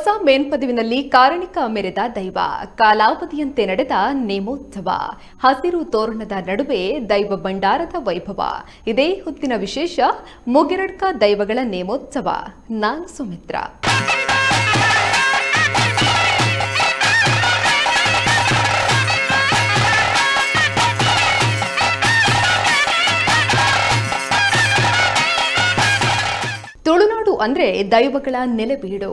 ಹೊಸ ಮೇಲ್ಪದವಿನಲ್ಲಿ ಕಾರಣಿಕ ಮೆರೆದ ದೈವ, ಕಾಲಾವಧಿಯಂತೆ ನಡೆದ ನೇಮೋತ್ಸವ, ಹಸಿರು ತೋರಣದ ನಡುವೆ ದೈವ ಭಂಡಾರದ ವೈಭವ. ಇದೇ ಹೊತ್ತಿನ ವಿಶೇಷ, ಮುಗಿರಡ್ಕ ದೈವಗಳ ನೇಮೋತ್ಸವ. ನಾನು ಸುಮಿತ್ರ. ತುಳುನಾಡು ಅಂದ್ರೆ ದೈವಗಳ ನೆಲೆಬೀಡು.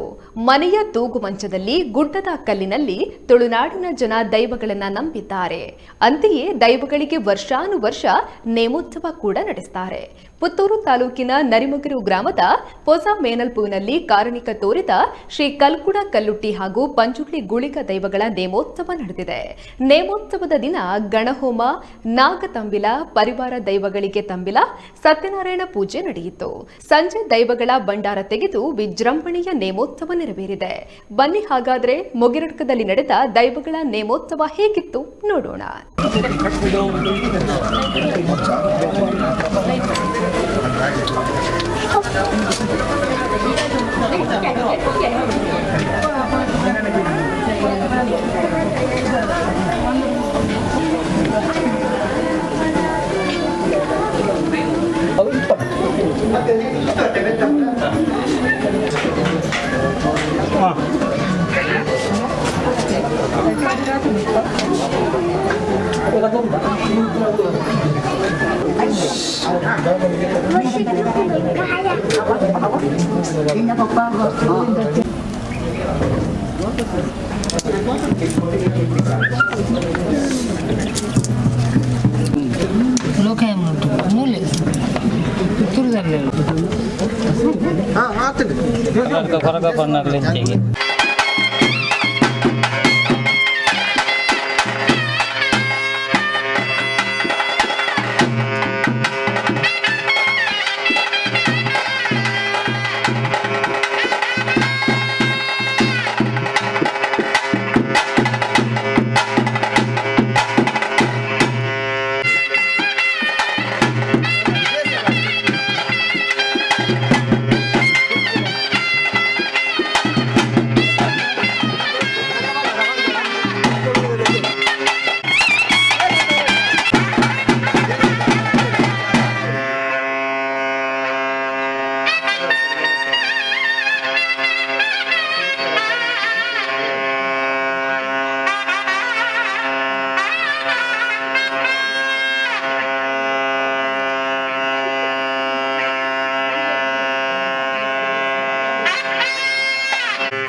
ಮನೆಯ ತೂಗು ಮಂಚದಲ್ಲಿ, ಗುಡ್ಡದ ಕಲ್ಲಿನಲ್ಲಿ ತುಳುನಾಡಿನ ಜನ ದೈವಗಳನ್ನ ನಂಬಿದ್ದಾರೆ. ಅಂತೆಯೇ ದೈವಗಳಿಗೆ ವರ್ಷಾನುವರ್ಷ ನೇಮೋತ್ಸವ ಕೂಡ ನಡೆಸ್ತಾರೆ. ಪುತ್ತೂರು ತಾಲೂಕಿನ ನರಿಮೊಗರು ಗ್ರಾಮದ ಹೊಸ ಮೇನಲ್ಪುವಿನಲ್ಲಿ ಕಾರಣಿಕ ತೋರಿದ ಶ್ರೀ ಕಲ್ಕುಡ ಕಲ್ಲುಟ್ಟಿ ಹಾಗೂ ಪಂಜುರ್ಲಿ ಗುಳಿಗ ದೈವಗಳ ನೇಮೋತ್ಸವ ನಡೆದಿದೆ. ನೇಮೋತ್ಸವದ ದಿನ ಗಣಹೋಮ, ನಾಗತಂಬಿಲ, ಪರಿವಾರ ದೈವಗಳಿಗೆ ತಂಬಿಲ, ಸತ್ಯನಾರಾಯಣ ಪೂಜೆ ನಡೆಯಿತು. ಸಂಜೆ ದೈವಗಳ ಭಂಡಾರ ತೆಗೆದು ವಿಜೃಂಭಣೆಯ ನೇಮೋತ್ಸವ ನೆರವೇರಿದೆ. ಬನ್ನಿ ಹಾಗಾದ್ರೆ ಮುಗಿರಡ್ಕದಲ್ಲಿ ನಡೆದ ದೈವಗಳ ನೇಮೋತ್ಸವ ಹೇಗಿತ್ತು ನೋಡೋಣ.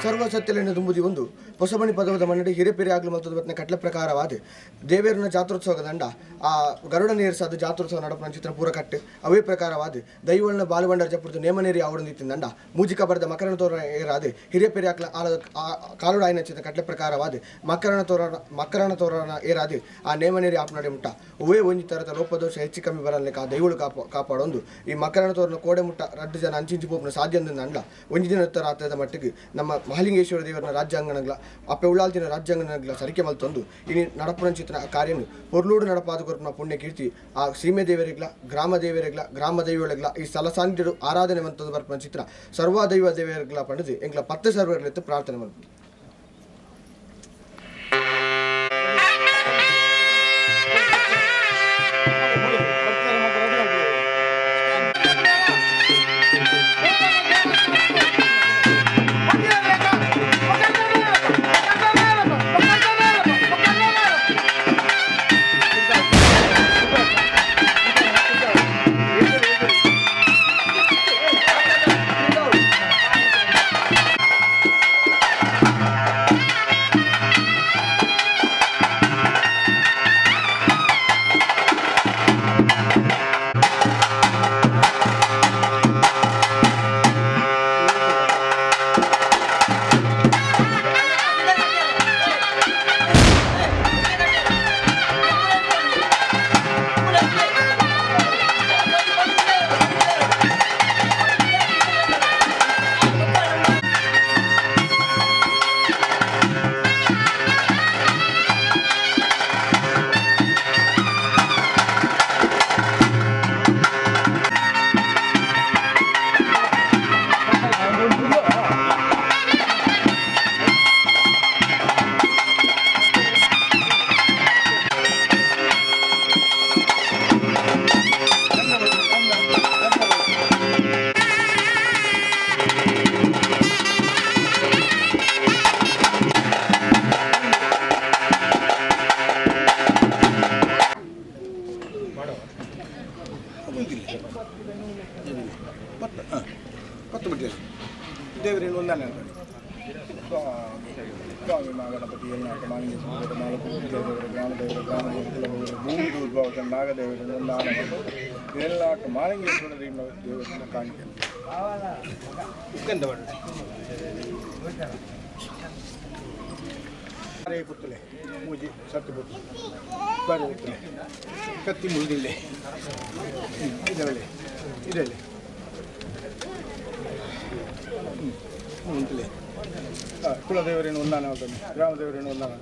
ಸರ್ವಸತ್ಯಲೆಯನ್ನು ತುಂಬುದಿ ಒಂದು ಹೊಸಮಣಿ ಪದವದ ಮನ್ನಡೆ ಹಿರೇಪೆರೆ ಆಗಲು ಮತ್ತು ಕಟ್ಲೆ ಪ್ರಕಾರವಾದ ದೇವೇರನ ಜಾತ್ರೋತ್ಸವ ದಂಡ ಆ ಗರುಡ ನೇರಿಸಾದ ಜಾತ್ರೋತ್ಸವ ನಡಪನ ಚಿತ್ರ ಪೂರ ಕಟ್ಟೆ ಅವೇ ಪ್ರಕಾರವಾದ ದೈವಳನ ಬಾಲಬಂಡರ ಜಪುರದ ನೇಮನೇರಿ ಅವಡಂದಿತ್ತು ದಂಡ ಮೂಜಿಕ ಬರೆದ ಮಕರಣ ತೋರಣ ಏರಾದೆ ಹಿರೇಪೆರೆ ಆಕಲ ಕಾಲುಡಾಯಿನ ಚಿತ್ರ ಕಟ್ಲೆ ಪ್ರಕಾರವಾದ ಮಕರಣ ತೋರಣ ಏರಾದೆ ಆ ನೇಮನೇರಿ ಆಪನಡೆ ಮುಟ್ಟ ಅವೇ ಒಂಜಿ ತರದ ಲೋಪದೋಷ ಹೆಚ್ಚು ಕಮ್ಮಿ ಬರಲಿಕ್ಕೆ ಆ ದೈವಳು ಕಾಪಾಡೊಂದು ಈ ಮಕರಣ ತೋರಣ ಕೋಡೆ ಮುಟ್ಟ ರಡ್ಡು ಜನ ಅಂಚಿಂಚಿ ಪೋಪನ ಸಾಧ್ಯ ಅಂದ ಒಂಜಿ ದಿನ ರಾತ್ರದ ಮಟ್ಟಿಗೆ ನಮ್ಮ ಮಹಾಲಿಂಗೇಶ್ವರ ದೇವರನ ರಾಜ್ಯಾಂಗಣಗಳ ಅಪ್ಪೆ ಉಳ್ಳಾಲ್ತಿನ ರಾಜ್ಯಾಂಗಣಗಳ ಸರಿಕೆ ಮಲ್ತೊಂದು ಇನ್ನು ನಡಪನ ಚಿತ್ರ ಕಾರ್ಯನು ಪೊರ್ಲೂಡು ನಡಪಾದ ಕೊರಪನ ಪುಣ್ಯ ಕೀರ್ತಿ ಆ ಸೀಮೆ ದೇವರಿಗ್ಲ ಗ್ರಾಮ ದೇವರಿಗ್ಲ ಗ್ರಾಮ ದೈವಗಳಿಗ್ಲ ಈ ಸ್ಥಳ ಸಾನ್ನಿಧ್ಯರು ಆರಾಧನೆ ಮಂತದ ಬರ್ಪನ ಚಿತ್ರ ಸರ್ವ ದೈವ ದೇವರಿಗ್ಲ ಪಡೆದು ಎಂಗ್ಲ 10 ಸರ್ವರ್ಲೆತ್ತು ಪ್ರಾರ್ಥನೆ ಮಾಡ್ತೀವಿ. ಗಣಪತಿ ಎಲ್ನಾಟ ಮಾಲಿಂಗ ಭೂಮಿ ಉದ್ಭವ ನಾಗದೇವರು ಎಲ್ನಾಟ ಮಾಲಿಂಗೇಶ್ವರ ದೇವರನ್ನು ಕಾಣಿಕೆ ಪುತ್ತಲೆ ಮೂಜಿ ಸತ್ತು ಪುತ್ತಲೆ ಬಾರಿ ಪುತ್ತಲೆ ಕತ್ತಿ ಮುರಿದಿಲ್ಲೆ ಇದರಲ್ಲಿ ಮುಂತಲೆ ಕುಲದೇವರೇನು ಒಂದಾನ ಹೇಳ್ತಾನೆ ಗ್ರಾಮದೇವರೇನು ಒಂದಾನ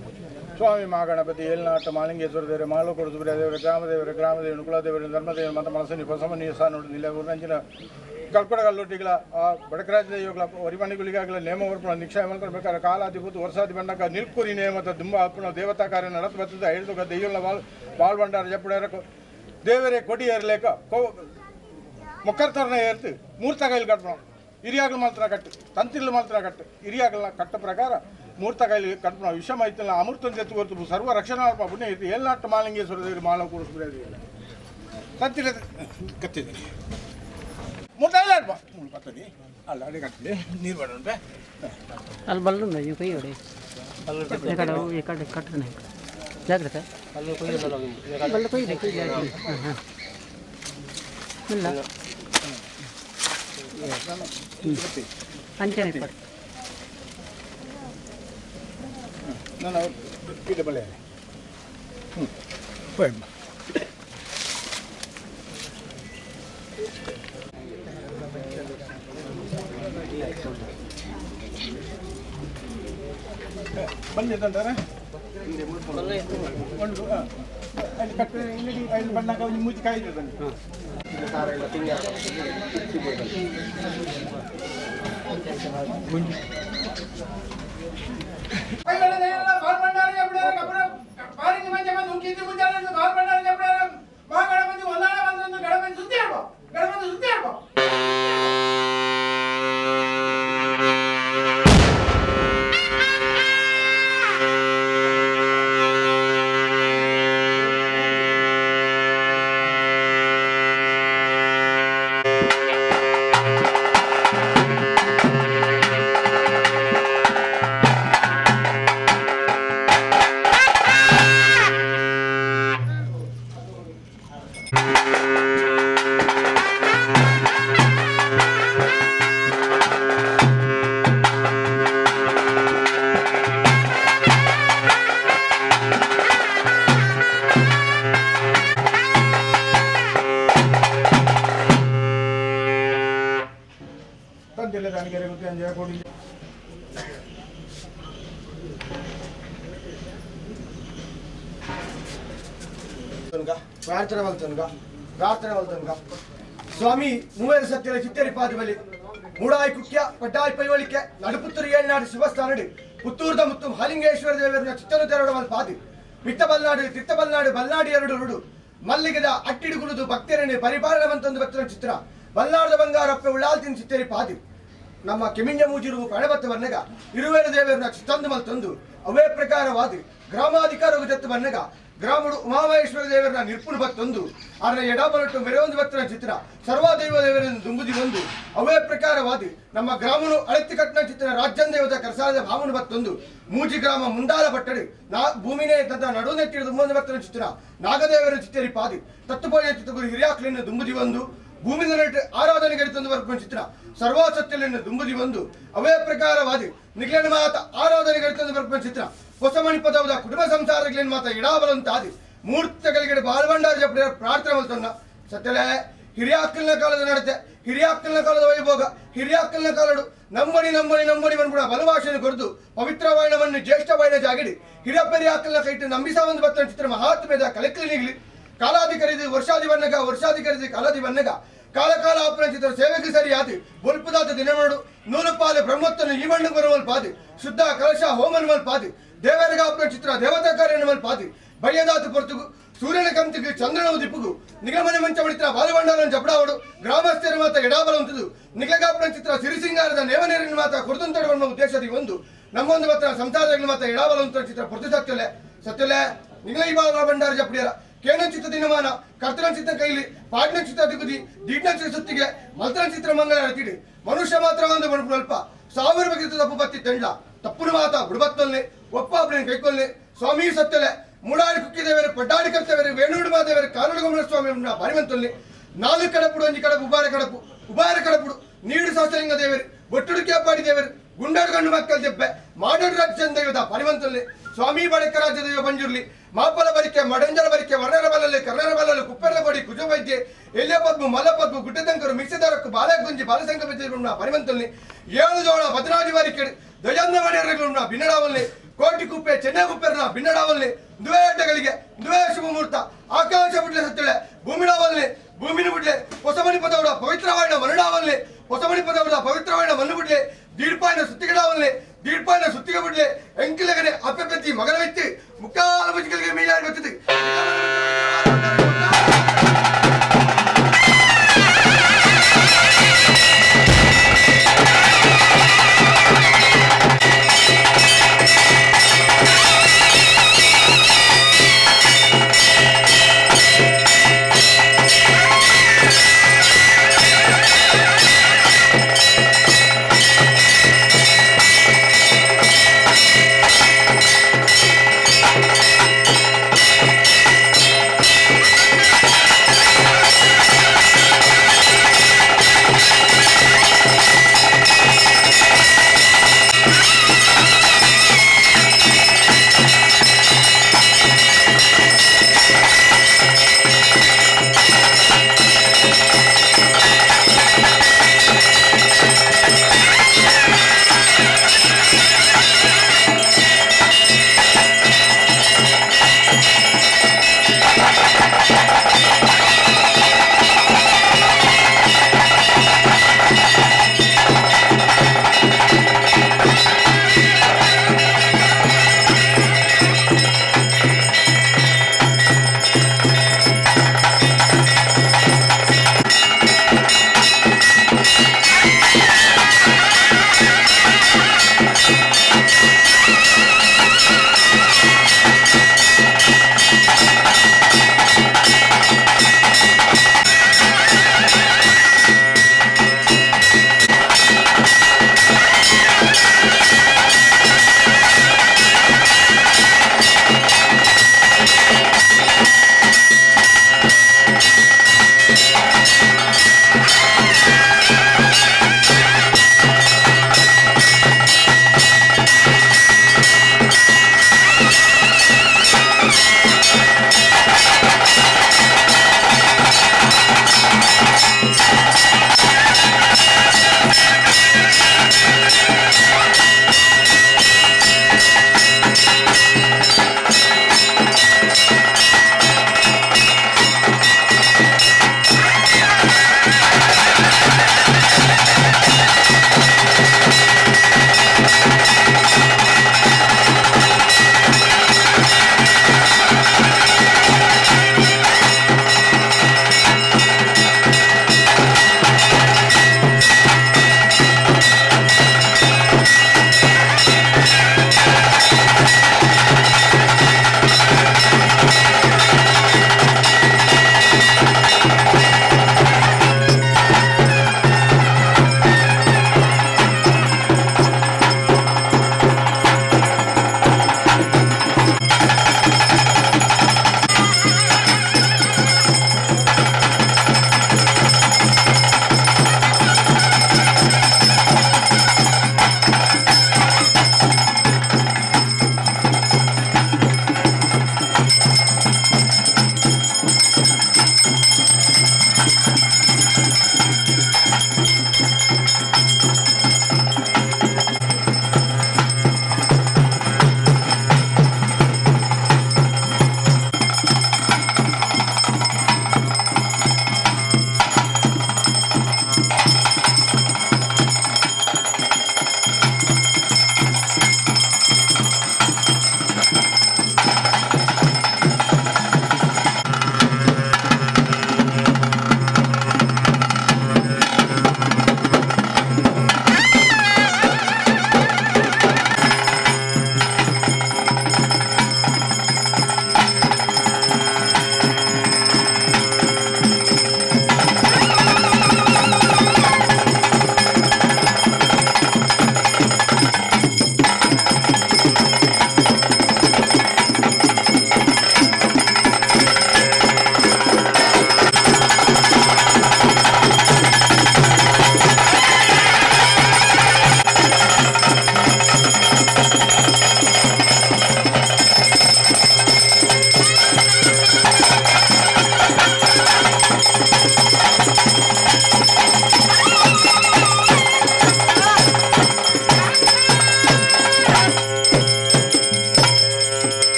ಸ್ವಾಮಿ ಮಹಾಗಣಪತಿ ಏಲ್ನಾಟ ಮಾಲಿಂಗೇಶ್ವರ ದೇವರೇ ಮಾಲೂಕೋಡು ಸುಬ್ರಹ ದೇವರ ಗ್ರಾಮದೇವರೇನು ಕುಲದೇವರೇನು ಧರ್ಮದೇವರು ಮತ್ತು ಮನಸ್ಸನಿ ಹೊಸಮನಿ ಸಾನೋಡು ನಿಲ್ಲ ಊರಂಚಿನ ಕಲ್ಪಡಗಲ್ಲೊಟ್ಟಿಗಳ ಆ ಬಡಕರಾಜ್ಯದ ಯೋಗಲ ವರಿಮಣಿಗಳಿಗಾಗಲ ನೇಮ ಹೊರಪಣ ನಿಕ್ಷಯ ಮಾಡ್ಕೊಳ್ಬೇಕಾದ್ರೆ ಕಾಲಾಧಿಪತಿ ವರ್ಷಾದಿ ಬಂದಾಗ ನಿಲ್ಕುರಿ ನೇಮತ ದುಂಬ ಅಪ್ಪಣ ದೇವತಾ ಕಾರ್ಯ ನಡತ್ ಬರ್ತದೆ ಹೇಳ್ದು ದೆಯ್ಯಲ್ಲ ಬಾಳ್ಬಂಡಾರ ಜಪ್ಪಡಾರ ದೇವರೇ ಕೊಡಿ ಏರ್ಲೇಕ ಮೊಕ್ಕರ್ತರನ್ನ ಏರ್ತು ಮೂರ್ತ ಕೈಲಿ ಕಟ್ಪಣ ಹಿರಿಯಾಗಲು ಮಾತ್ರ ಕಟ್ಟು ತಂತಿರ್ಲು ಮಾತ್ರ ಕಟ್ಟು ಹಿರಿಯಾಗಲ ಕಟ್ಟ ಪ್ರಕಾರ ಮೂರ್ತ ಕೈಲಿ ಕಟ್ಪಣ ವಿಷಮ ಐತಲ್ಲ ಅಮೃತನ ಜೊತೆ ಹೊರತು ಸರ್ವ ರಕ್ಷಣಾರ್ಪ ಪುಣ್ಯ ಐತಿ ಏಲ್ನಾಟ ಮಾಲಿಂಗೇಶ್ವರ ದೇವರು ಮಾಲ ಕೂಡಿಸ್ಬಿಡೋದು ತಂತಿರ ಕತ್ತಿದೆ ಮುಟ್ಟಾಯಿಲ್ಲ ಬರ್ತದೆ ಅಲ್ಲ ಅಡಿ ಕಟ್ಟಿದೆ ನೀರು ಬರೋಣ ಅಲ್ಲಿ ಬಲ್ಲು ನೀವು ಕೈ ಹೊಡಿ ಈ ಕಡೆ ಕಟ್ಟನೆ ಜಾಗ್ರತೆ ಅಲ್ಲಿ ಬಲ್ಲು ಕೊಯ್ದೆ ಹಾಂ ಹಾಂ ಇಲ್ಲ ಅಂಚನೆ ಕೊಡಿ ನಾನು ಪೀಠ ಬಳೆ ಹೋಯ್ ಬಂದಿದ್ದಂತಾರೆ ಒಂದು ಅಲ್ಲಿ ಕಟ್ಟೆ ಇಲ್ಲಿ ಅಲ್ಲಿ ಬಂದಾಗ ಒಂದು ಮುಚ್ಚಿ ಕಾಯ್ದೆ ಬಂದು ಸಾರ ಎಲ್ಲ ತಿಂಡಿ దానికి ఎరుగుతాయి అని చేయకూడదు ಪ್ರಾರ್ಥನೆ ಮಾಡ್ತನ್ಗ ಸ್ವಾಮಿ ಮೂವೇರು ಸತ್ಯದ ಚಿತ್ತರಿ ಪಾದಬಲಿ ಮೂಡಾಯಿ ಕುಕ್ಯ ಪಡ್ಡಾಯಿ ಪೈವಳಿಕೆ ನಡುಪುತ್ತೂರು ಏಳ್ನಾಡು ಶಿವಸ್ಥಾನಡು ಪುತ್ತೂರ್ದ ಮುತ್ತು ಮಹಾಲಿಂಗೇಶ್ವರ ದೇವರನ್ನ ಚಿತ್ತನು ತೆರಡುವ ಪಾದಿ ಪಿತ್ತಬಲ್ನಾಡು ತಿತ್ತಬಲ್ನಾಡು ಬಲ್ನಾಡು ಎರಡು ರುಡು ಮಲ್ಲಿಗದ ಅಟ್ಟಿಡು ಕುಳಿದು ಭಕ್ತರನ್ನೇ ಪರಿಪಾಲನವಂತೊಂದು ಭಕ್ತರ ಚಿತ್ರ ಬಲ್ನಾಡದ ಬಂಗಾರಪ್ಪ ಉಳ್ಳಾಲ್ತಿನ ಚಿತ್ತರಿ ಪಾದಿ ನಮ್ಮ ಕೆಮಿಂಜ ಮೂಜಿರು ಪಣಬತ್ತ ಬನ್ನಗ ಇರುವೇರು ದೇವರನ್ನ ಚಿತ್ತಂದು ಮಲ್ತೊಂದು ಅವೇ ಪ್ರಕಾರವಾದಿ ಗ್ರಾಮಾಧಿಕಾರವು ಜತ್ತು ಬನ್ನಗ ಗ್ರಾಮಡು ಉಮಾಮಹೇಶ್ವರ ದೇವರನ್ನ ನಿರ್ಪುಣ ಭಕ್ತೊಂದು ಅದರ ಎಡಬಲಟ್ಟು ಮೆರೆಯೊಂದು ಭಕ್ತರ ಚಿತ್ರ ಸರ್ವದೈವ ದೇವರನ್ನು ದುಂಬುದಿ ಒಂದು ಅವೇ ಪ್ರಕಾರವಾದಿ ನಮ್ಮ ಗ್ರಾಮನು ಅಳತಿ ಕಟ್ಟಿನ ಚಿತ್ರ ರಾಜ್ಯಂ ದೇವದ ಕರಸಾಲದ ಭಾವನು ಭಕ್ತೊಂದು ಮೂಜಿ ಗ್ರಾಮ ಮುಂದಾಲ ಪಟ್ಟಡು ಭೂಮಿನೇ ತನ್ನ ನಡುನೆಟ್ಟಿನ ದುಂಬೊಂದು ಭಕ್ತರ ಚಿತ್ರ ನಾಗದೇವರ ಚಿತ್ತರಿ ಪಾದಿ ತತ್ತುಪೋಯ ಚಿತ್ತಗುರು ಹಿರಿಯಾಕ್ಲಿನ ದುಂಬುದಿ ಒಂದು ಭೂಮಿ ಆರಾಧನೆ ಗಡಿತಂದು ಬರ್ಕೊಂಡು ಚಿತ್ರ ಸರ್ವಾಸತ್ಯಲಿನ ದುಂಬುದಿ ಒಂದು ಅವೇ ಪ್ರಕಾರವಾದಿ ನಿಗ್ಲನ ಮಾತ ಆರಾಧನೆ ಗಡಿತಂದು ಬರ್ಕೊಂಡು ಚಿತ್ರ ಹೊಸಮಣಿ ಪದವದ ಕುಟುಂಬ ಸಂಸಾರಗಳೇನು ಮಾತ ಇಡಾಬಲಂತಾದಿ ಮೂರ್ತಗಳಿಗೆ ಬಾಲ್ಬಂಡಾರ ಜಪಡಿಯ ಪ್ರಾರ್ಥನೆ ಮಲ್ತನ್ನ ಸತ್ಯಲೇ ಹಿರಿಯಾಕ್ಕಲಿನ ಕಾಲದ ನಡತೆ ಹಿರಿಯಾಕ್ಕಲಿನ ಕಾಲದ ವೈಭೋಗ ಹಿರಿಯಾಕ್ಕಲಿನ ಕಾಲಡು ನಂಬಡಿ ಬಂದ್ಬಿಡ ಬಲಭಾಷೆಯನ್ನು ಕೊರೆದು ಪವಿತ್ರ ವೈಣವನ್ನು ಜ್ಯೇಷ್ಠ ವೈಣ ಜಾಗಿಡಿ ಹಿರಿಯಪ್ಪರಿ ಆಕ್ಕಲಿನ ಕೈಟ್ಟು ನಂಬಿಸ ಒಂದು ಬತ್ತ ಚಿತ್ರ ಮಹಾತ್ಮೆದ ಕಲೆಕ್ಲಿನಿಗ್ಲಿ ಕಾಲಾಧಿಕಾರಿದು ವರ್ಷಾಧಿಕಾರಿದು ಕಾಲಾದಿ ಬನ್ನಗ ಕಾಲ ಆಪನ ಚಿತ್ರ ಸೇವೆಗೆ ಸರಿಯಾದಿ ಬೊಲ್ಪುದಾತ ದಿನಮಾಡು ನೂಲುಪಾಲೆ ಬ್ರಹ್ಮತ್ವನು ಈ ಮಣ್ಣಿಗೆ ಬರುವಲ್ ಪಾದಿ ಶುದ್ಧ ಕಲಶ ಹೋಮನ್ ಮಲ್ ಪಾದಿ ದೇವರಿಗ ಆಪನ ಚಿತ್ರ ದೇವತಾ ಕಾರ್ಯ ಮಲ್ ಪಾದಿ ಬಯ್ಯದಾತು ಪೊರ್ತುಗು ಸೂರ್ಯನ ಕಂತಿಗೆ ಚಂದ್ರನ ದಿಪ್ಪುಗು ನಿಗಮನೆ ಮಂಚ ಬಳಿತ್ರ ಬಾಲಬಂಡಾರನ ಜಪಡಾವಡು ಗ್ರಾಮಸ್ಥರ ಮಾತ ಎಡಾಬಲಂತದು ನಿಗಗಾಪನ ಚಿತ್ರ ಸಿರಿಸಿಂಗಾರದ ನೇವನೇರಿನ ಮಾತ ಕೊರದಂತಡುವ ಉದ್ದೇಶದಿ ಒಂದು ನಮ್ಮೊಂದು ಮಾತ್ರ ಸಂಸಾರಗಳ ಮಾತ ಎಡಾಬಲಂತ ಚಿತ್ರ ಪೊರ್ತು ಸತ್ಯಲೆ ನಿಗೈ ಬಾಲಬಂಡಾರ ಜಪಡಿಯರ ಕೇನ ಚಿತ್ರ ದಿನಮಾನ ಕರ್ತನ ಚಿತ್ರ ಕೈಲಿ ಪಾಡ್ನ ಚಿತ್ರ ದಿಗುದಿ ದೀಡ್ನ ಚಿತ್ರ ಸುತ್ತಿಗೆ ಮಲ್ತನ ಚಿತ್ರ ಮಂಗಳ ಅಳತಿಡಿ ಮನುಷ್ಯ ಮಾತ್ರ ಒಂದು ಮಣಪು ಅಲ್ಪ ಸಾವಿರ ಬಗ್ಗೆ ತಪ್ಪು ಬತ್ತಿ ತಂಡ್ಲ ತಪ್ಪುನ ಮಾತ ಬುಡಬತ್ತಲ್ಲೆ ಒಪ್ಪಾಪಣೆ ಕೈಕೊಳ್ಳಿ ಸ್ವಾಮಿ ಸತ್ತಲೆ ಮೂಡಾಡಿ ಕುಕ್ಕಿದೇವರೆ ಪಡ್ಡಾಡಿ ಕರ್ತೇವರೆ ವೇಣುಡು ಮಾದೇವರೆ ಕಾನಡಗೊಮ್ಮನ ಸ್ವಾಮಿ ಪರಿವಂತೊಲ್ಲಿ ನಾಲ್ಕು ಕಡಪುಡು ಒಂಜಿ ಕಡಪು ಉಬಾರ ಕಡಪುಡು ನೀಡು ಸಹಸ್ರಲಿಂಗ ದೇವರು ಬೊಟ್ಟುಡು ಕೇಪಾಡಿ ದೇವರು ಗುಂಡಾಡು ಗಂಡು ಮಕ್ಕಳ ದೆಬ್ಬೆ ಮಾಡಾಡು ರಾಜ್ಯ ದೈವದ ಪರಿವಂತಲ್ಲಿ ಸ್ವಾಮಿ ಬಳಿಕ ರಾಜ್ಯ ದೈವ ಬಂಜುರ್ಲಿ ಮಾಪಲ ಬರಿಕೆ ಮಡಂಜಲ ಬರಿಕೆ ವರ್ಣರ ಬಲ್ಲಲ್ಲಿ ಕರ್ಣರ ಬಲ್ಲಲ್ಲಿ ಕುಪ್ಪೆರ ಕೊಡಿ ಕುಜ ವೈದ್ಯ ಎಲೆ ಪದ್ಮು ಮಲ ಪದ್ಮು ಗುಡ್ಡದಂಕರು ಮಿಕ್ಸದರಕ್ಕು ಬಾಲಗುಂಜಿ ಬಾಲಸಂಖ್ಯ ಬೆಜ್ಜುರುಣ್ಣ ಪರಿವಂತಲ್ಲಿ 7 ಜೋಳ 14 ಬಾರಿಕೆ ಧ್ವಜಂದ ಮನೆಯರುಣ್ಣ ಭಿನ್ನಡಾವಲ್ಲಿ ಕೋಟಿ ಕುಪ್ಪೆ ಚೆನ್ನೈ ಕುಪ್ಪೆರ್ನ ಭಿನ್ನಡಾವಲ್ಲಿ ದ್ವೇಟಗಳಿಗೆ ದ್ವೇ ಶುಭ ಮುಹೂರ್ತ ಆಕಾಶ ಬಿಡ್ಲೆ ಸತ್ತಳೆ ಭೂಮಿಡಾವಲ್ಲಿ ಭೂಮಿನ ಬಿಡ್ಲೆ ಹೊಸಮಣಿ ಪದವಡ ಪವಿತ್ರವಾದ ಮನಡಾವಲ್ಲಿ ಹೊಸಮಣಿ ಪದವಡ ಪವಿತ್ರವಾದ ಮಣ್ಣು ಬಿಡ್ಲೆ ದೀಡ್ಪಾಯಿನ ಸುತ್ತಿಗಡಾವಲ್ಲಿ ದೀಡ್ಪಾಯಿನ ಸುತ್ತಿಗೆ ಬಿಡ್ಲೆ ಎಂಕಿಲಗನೆ ಅಪ್ಪೆ ಪೆತ್ತಿ ಮಗನ ವ್ಯಕ್ತಿ ಮುಕ್ಕಾಲ ಮುಚ್ಚಿಗಳಿಗೆ ಮೇಲಾಗಿ ಗೊತ್ತಿದೆ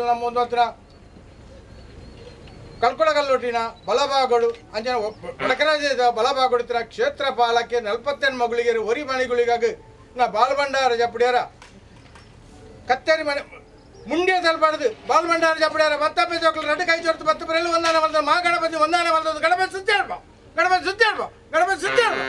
ನಮ್ಮ ಒಂದು ಹತ್ರ ಕಲ್ಕೊಳಗಲ್ಲೊಟ್ಟಿನ ಬಲಭಾಗಗಳು ಅಂಜನ ಒಡಕರಾಜದ ಬಲಭಾಗಡುತ್ತಿರ ಕ್ಷೇತ್ರ ಪಾಲಕ್ಕೆ 48 ಮಗಳಿಗೆ ಒರಿ ಮಣಿಗಳಿಗಾಗಿ ನಾ ಬಾಲ್ಭಂಡಾರ ಜಪ್ಪಡಿಯಾರ ಕತ್ತೇರಿ ಮನೆ ಮುಂಡೆ ತಲುಪಾಡದು ಬಾಲ್ಭಂಡಾರ ಜಪ್ಪಡಿಯಾರ ಮತ್ತಪ್ಪೆ ಚೋಕಲು ರೆಡ್ಡು ಕೈ ಚೋರ್ತು ಮತ್ತೆ ಬರಲು ಒಂದಾನ ಬರ್ತದೆ ಮಾ ಗಣಪತಿ ಒಂದಾನ ಬರ್ತದೆ ಗಣಪತಿ ಸುತ್ತಿ ಹೇಳ್ಬ ಗಣಪತಿ ಸುತ್ತಿ ಹೇಳ್ಬ ಗಣಪತಿ ಸುತ್ತಿ ಹೇಳ್ಬ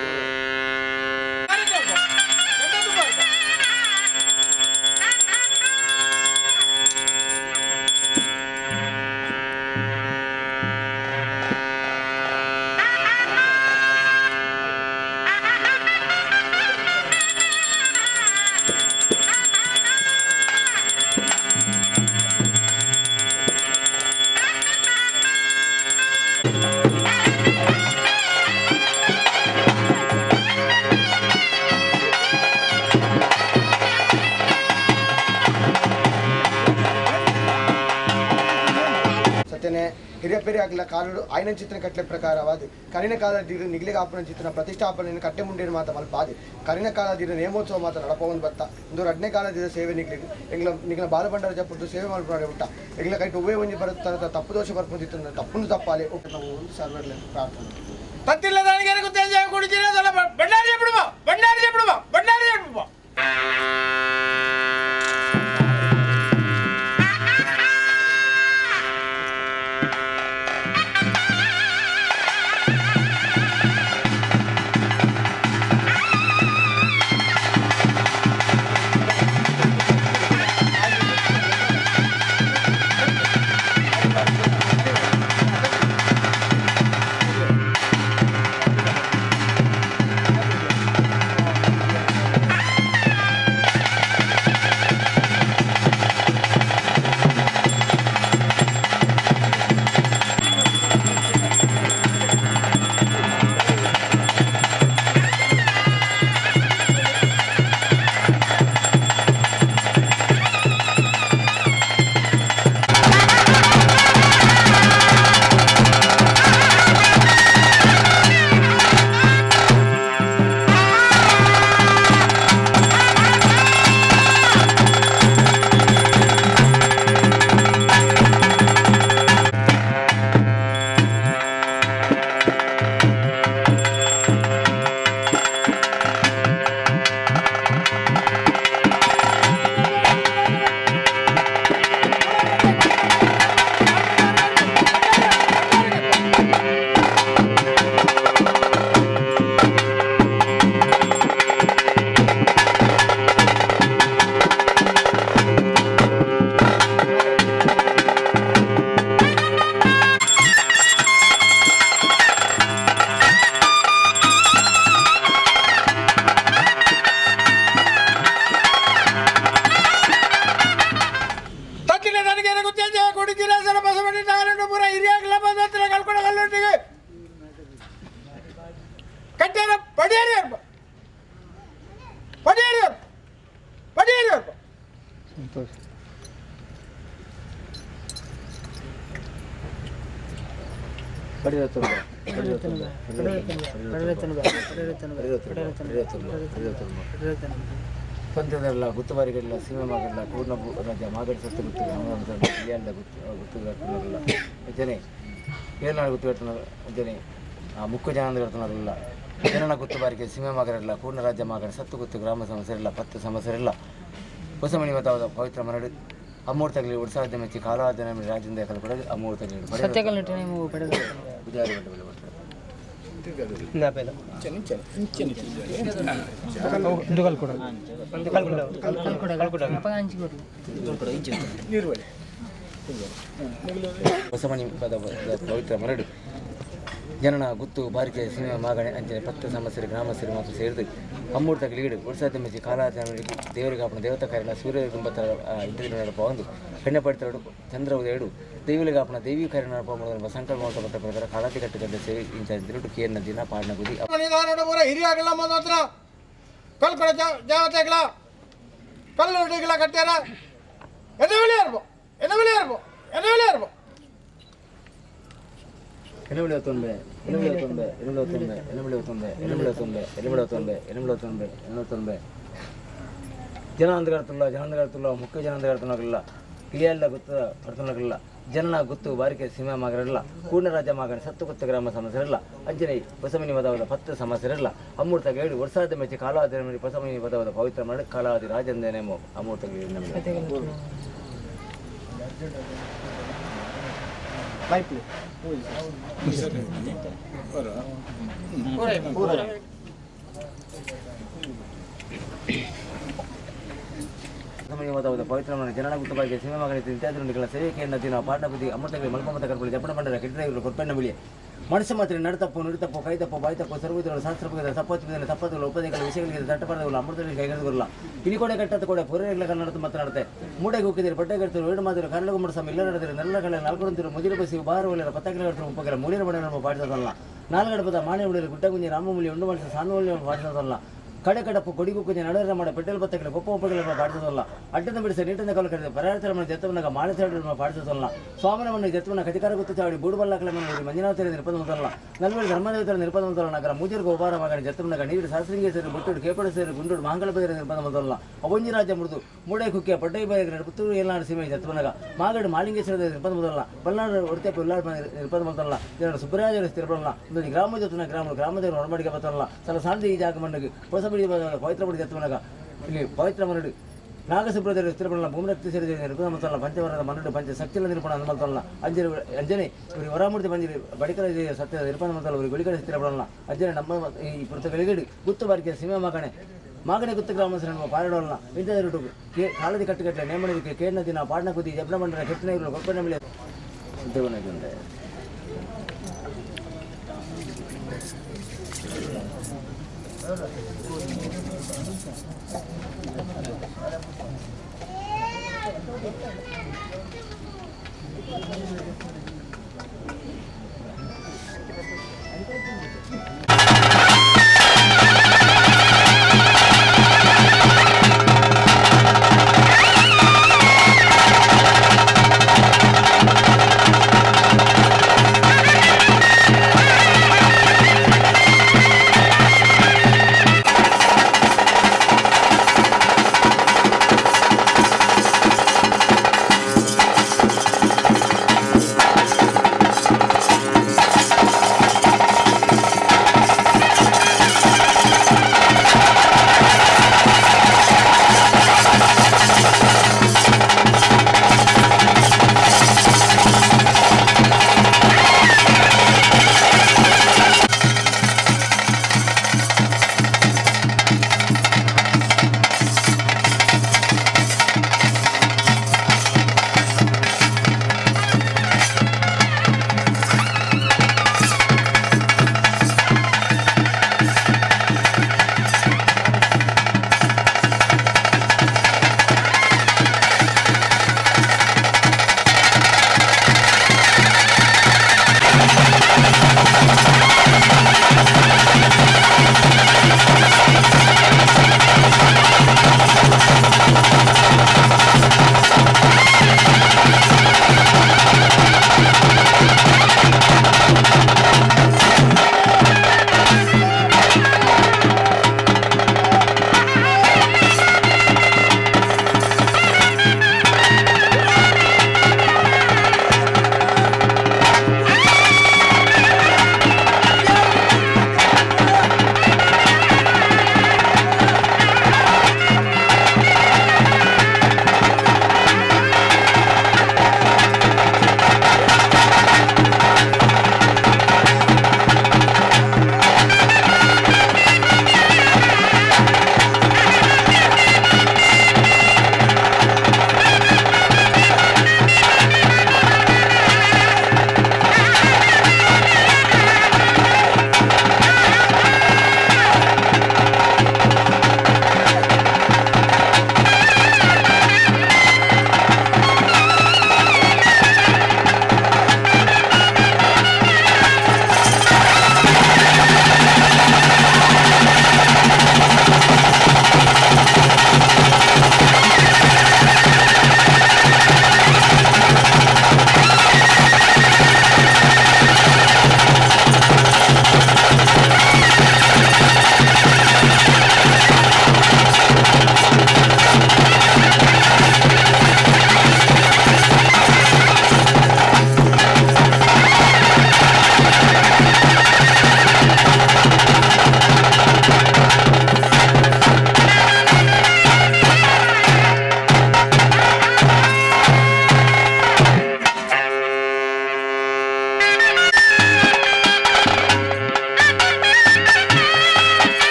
ಸತ್ಯನೇ ಹಿರಿಯಪೆರಿ ಆಗಲ ಕಾಲಡು ಆಯ್ನ ಚಿತ್ರ ಕಟ್ಲೆ ಪ್ರಕಾರವಾದ ಕರಿನ ಕಾಲದಿರು ನಿಗಲಿಗೆ ಆಪನ ಚಿತ್ರ ಪ್ರತಿಷ್ಠಾಪನೆಯನ್ನು ಕಟ್ಟೆ ಮುಂಡೇನು ಮಾತ ಮಲ್ಪಾದೆ ಕರಿನ ಕಾಲದಿರು ನೇಮೋತ್ಸವ ಮಾತ ನಡಪವನ್ ಬತ್ತ ಇಂದು 2ನೇ ಕಾಲದಿರ ಸೇವೆ ನಿಗ್ಲಿಗೆ ನಿಗಲ ಬಾಲಭಂಡಾರ ಜಪ್ಪದ್ದು ಸೇವೆ ಮಾಡ್ಕೊಂಡು ಬಿಟ್ಟ ಎಗ್ಲ ಕೈ ಉಭಯ ಒಂಜಿ ಬರುತ್ತಾ ತಪ್ಪು ದೋಷ ಬರ್ಕೊಂಡಿತ್ತು ತಪ್ಪನ್ನು ತಪ್ಪಾಲೆ ನಾವು ಒಂದು ಸರ್ವರ್ಲೆ ಪ್ರಾರ್ಥನೆ ತತ್ತಿಲ್ಲ ನನಗೆ ಗೊತ್ತೇ ಕುಡಿತೀರ ಬಣ್ಣಾರಿ ಬಿಡುವ ಬಣ್ಣಾರಿ ಬಿಡುವ ಬಣ್ಣಾರಿ ಬಿಡುವ ಪಂಥದಲ್ಲ ಗುತ್ತುವಾರಿಗಳೆಲ್ಲ ಸೀಮೆಮಾಗಲ್ಲ ಪೂರ್ಣ ರಾಜ್ಯ ಮಾಗಡಿ ಸತ್ತು ಗುತ್ತು ಇಲ್ಲಿಯಲ್ಲ ಗುತ್ತುಗಾಟನಲ್ಲ ಜನೆ ಏನಾಳು ಗುತ್ತುಗಾಟನ ಜನೆ ಮುಖ್ಯ ಜನ ಕಡ್ತನಲ್ಲ ಜನನ ಗುತ್ತುವಾರಿಗೆ ಸೀಮೆಮಾಗರಲ್ಲ ಪೂರ್ಣ ರಾಜ್ಯ ಮಾಗಡಿ ಸತ್ತು ಗುತ್ತು ಗ್ರಾಮ ಸಮಸ್ಯೆಲ್ಲ 10 ಸಮಸ್ಯೆಲ್ಲ ಹೊಸಮಣಿ ಮತವಾದ ಪವಿತ್ರ ಮರಡು ಅಮೂರ್ತಗಲಿ ಉತ್ಸಾಹದ ಮೆಚ್ಚಿ ಕಾಲಾದನ ರಾಜ್ಯದಿಂದ ಕಲ್ಪಡೋದು ಅಮೂರ್ತಗಲಿ ಪೂಜಾರಿ ಹೊಸಮಣಿ ಪದ ಪವಿತ್ರ ಮರಡು ಜನನ ಗುತ್ತು ಬಾರಿಕೆ ಸೀಮೆ ಮಾಗಣೆ ಅಂಚನೆ 10 ಸಮಸ್ಯೆ ಗ್ರಾಮಸ್ಥರು ಮಾತ್ರ ಸೇರಿದು ಅಮ್ಮೂರ್ತ ಲೀಡು ಉತ್ಸಾಹದ ಮೆಚ್ಚಿ ಕಾಲಾದ ದೇವರಿಗೆ ಆಪಣ ದೇವತಾ ಕಾರ್ಯ ಸೂರ್ಯ ಗುಂಬತ್ತರ ಇಂಟರ್ವ್ಯೂ ನಡಪ ಒಂದು ಹೆಣ್ಣೆ ಪಡಿತರಡು ಚಂದ್ರ ಉದಯಡು ದೈವಿಗೆ ಆಪಣ ದೈವಿ ಕಾರ್ಯ ನಡಪ ಮಾಡುವ ಸಂಕಲ್ಪ ಮಾಡಪಟ್ಟ ಪ್ರಕಾರ ಕಾಲಾತಿ ಕಟ್ಟುಗಡ್ಡೆ ಸೇವೆ ಇನ್ಚಾರ್ಜ್ ತಿರುಡು ಕೇರ್ನ ದಿನ ಪಾಡ್ನ ಗುದಿ ಹಿರಿಯಾಗಲ್ಲ ಮಾತ್ರ ಕಲ್ಕೊಳ ಜಾವತೆಗಳ ಕಲ್ಲುಡಿಗಳ ಕಟ್ಟ್ಯಾರ ಎದವಿಳಿ ಇರ್ಬೋ ಎದವಿಳಿ ಇರ್ಬೋ ಎದವಿಳಿ ಇರ್ಬೋ ಕೆಲವಳಿ ಹೊತ್ತೊಂದು జనాంద కడుతున్నా ముఖ్య జనాంద కడుతున్నగల్ల ಕಿಲಿಯಲ್ಲ ಗೊತ್ತು ಕಡ್ತನಗಲ್ಲ ಜನ ಗೊತ್ತು ಬಾರಿಕೆ ಸೀಮಾ ಮಾಗರಲ್ಲ ಕೂರ್ಣ ರಾಜ್ಯ ಮಾಗಣ ಸತ್ತು ಕೊತ್ತ ಗ್ರಾಮ ಸಮಸ್ಯೆರಲ್ಲ ಅಂಜನೆ ಹೊಸಮನಿ ಪದವಾದ 10 ಸಮಸ್ಯೆರಲ್ಲ ಅಮೂರ್ತ ಗೇಡು ವರ್ಷಾದ ಮೆಚ್ಚಿ ಕಾಲಾದಿ ಮೇಲೆ ಹೊಸಮನಿ ಪದವಾದ ಪವಿತ್ರ ಮಾಡಿ ಕಾಲಾದಿ ರಾಜಂದೇನೇಮೋ ಅಮೂರ್ತ ಪವಿತ್ರ ಜನನ ಗುತ್ತಬಾರಿಗೆ ಸೀಮೆ ಮಗನ ಇತ್ಯಾದಿ ಸೇವೆಕೆಯನ್ನು ದಿನ ಪಾಠಪತಿ ಅಮೃತಗಳಿಗೆ ಮಲ್ಪಮತ ಕರ್ಪಳಿ ಜಪಣ ಬಂಡರ ಕೆಟ್ಟವರು ಕೊಪ್ಪಣ್ಣ ಬಿಳಿ ಮನುಷ್ಯ ಮಾತ್ರ ನಡತಪ್ಪು ಕೈತಪ್ಪು ಬಾಯ್ತಪ್ಪು ಸರ್ವೋದರ ಶಾಸ್ತ್ರಪದ ತಪ್ಪತ್ತಿನ ತಪ್ಪತ್ತುಗಳು ಉಪದೇಶಗಳ ವಿಷಯಗಳಿಗೆ ತಟ್ಟಪಡಗಳು ಅಮೃತಗಳಿಗೆ ಕೈಗೆಳೆದುಕೊಳ್ಳ ಕಿಣಿಕೋಡೆ ಕಟ್ಟದ ಕೂಡ ಪೊರೆಗಳ ಕನ್ನಡ ಮಾತನಾಡುತ್ತೆ ಮೂಡೆಗೆ ಹೋಗಿದ್ದಾರೆ ಬಟ್ಟೆಗಡ್ತರು ಏಳು ಮಾತ್ರ ಕನ್ನಡ ಮುಡಿಸಮ ಇಲ್ಲ ನಡೆದರೆ ನೆಲ್ಲಗಳ ನಾಲ್ಕು ಮುದಿರ ಬಸಿ ಬಾರ ಒಳ್ಳೆಯ ಪತ್ತಾಗಿಲ ಉಪಕರ ಮುಳಿರ ಬಡ ನಮ್ಮ ಪಾಠದಲ್ಲ ನಾಲ್ಗಡಪದ ಮಾಣೆ ಉಳಿಯಲು ಗುಡ್ಡಗುಂಜಿ ರಾಮಮೂಲಿ ಉಂಡು ಮಾಡಿಸ ಸಾನುವಲ್ಲಿ ಪಾಠದಲ್ಲ ಕಡೆ ಕಡಪ್ಪು ಕೊಡಿಗೂ ಕುಂಜ ನಡುವೆ ಮಾಡ ಪೆಟ್ರೋಲ್ ಬತ್ತಗಳ ಗೊಪ್ಪ ಉಪಗಳ ಪಾಡಿಸೋಲ್ಲ ಅಡ್ಡದ ಬಿಡಿಸಿ ನೀಟದ ಕಲ ಕಡಿದ ಪರಾರ್ಥರ ಮನೆ ಜತ್ತವನಾಗ ಮಾಳೆ ಚಾಡಿ ಪಾಡಿಸೋಲ್ಲ ಸ್ವಾಮಿನ ಜತ್ತವನ ಕಧಿಕಾರ ಗೊತ್ತು ಚಾಡಿ ಬೂಡುಬಲ್ಲ ಮನೆ ಮಂಜುನಾಥ ನಿರ್ಪದ ಮೊದಲ ನಲ್ವಡಿ ಧರ್ಮದೇವತರ ನಿರ್ಪದ ಮೊದಲ ನಗರ ಮೂಜರ್ಗ ಉಪಾರ ಮಗನ ಜತ್ತವನಾಗ ನೀರು ಶಾಸ್ತ್ರೀಯ ಸೇರಿ ಬೊಟ್ಟು ಕೇಪಡ ಸೇರಿ ಗುಂಡೂರು ಮಂಗಲ ಬೇರೆ ನಿರ್ಪದ ಮೊದಲ ಅವೊಂಜಿ ರಾಜ್ಯ ಮುಡಿದು ಮೂಡೆ ಕುಕ್ಕಿಯ ಪಡ್ಡೈ ಬಾಯಿಗೆ ಪುತ್ತೂರು ಎಲ್ಲಾಡು ಸೀಮೆ ಜತ್ತವನಾಗ ಮಾಗಡು ಮಾಲಿಂಗೇಶ್ವರದ ನಿರ್ಪದ ಮೊದಲ ಬಲ್ಲಾಡು ಹೊರತೆಪ್ಪ ಉಲ್ಲಾಡ ನಿರ್ಪದ ಮೊದಲ ಜನರು ಸುಬ್ರಾಜ ಸ್ಥಿರಪಡಲ್ಲ ಒಂದು ಗ್ರಾಮ ಜೊತ್ತನ ಗ್ರಾಮದೇವರು ಹೊರಮಡಿಗೆ ಬತ್ತಲ್ಲ ಸಲ ಶಾಂತಿ ಈ ಜಾಗ ಮಣ್ಣಿಗೆ ಹೊಸ ಪವಿತ್ರ ಬಡಿ ಜತ್ತವನಾಗ ಇಲ್ಲಿ ಪವಿತ್ರ ಮರಡು ನಾಗಸುಬ್ರದೇವರು ಸ್ಥಿರಪಡಲ್ಲ ಭೂಮಿರಕ್ತಿ ಸೇರಿದ ನಿರ್ಪದ ಮೊದಲ ಪಂಚವರದ ಮರಡು ಪಂಚ ಶಕ್ತಿಲ ನಿರೂಪಣ ಅನ್ಮಲ್ತಲ್ಲ ಅಂಜನೆ ಇವರಿಗೆ ಹೊರಮೂರ್ತಿ ಬಂದಿರಿ ಬಡಿಕರ ಸತ್ಯದ ನಿರ್ಪದ ಮೊದಲ ಇವರಿಗೆ ಗುಳಿಗಡೆ ಸ್ಥಿರಪಡಲ್ಲ ಅಂಜನೆ ನಮ್ಮ ಈ ಪುಸ್ತಕಗಳಿಗೆ ಗುತ್ತು ಬಾರಿಕೆ ಸೀಮೆ ಮಾಗಣೆ ಗುತ್ತು ಗ್ರಾಮಸ್ಥರನ್ನು ಪಾರಾಡೋಲ್ಲ ಇಂಥದ್ದು ಕಾಲದಿ ಕಟ್ಟುಗಟ್ಟಲೆ ನೇಮಣಿಕೆ ಕೇರ್ನ ದಿನ ಪಾಡ್ನ ಕುದಿ ಜಬ್ನ ಬಂಡನ ಕೆತ್ತನೆ ಇವರು ಕೊಪ್ಪಣ್ಣ ಮೇಲೆ ದೇವನಾಗಿಂದೆ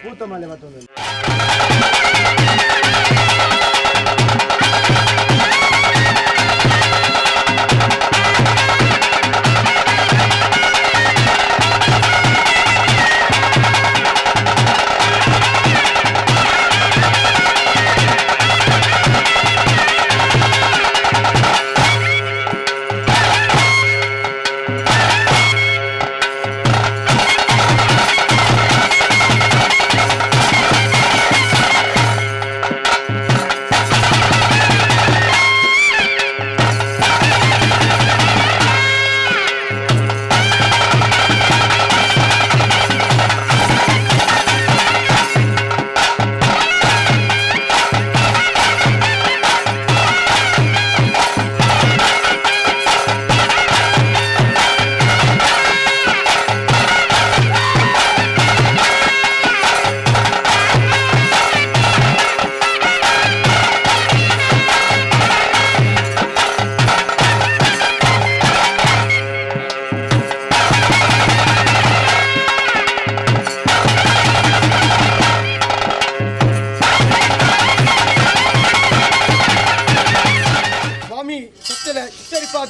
ಪೂತ ಮನೆ ಮತ್ತೊಂದು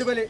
ಬೆಲೆ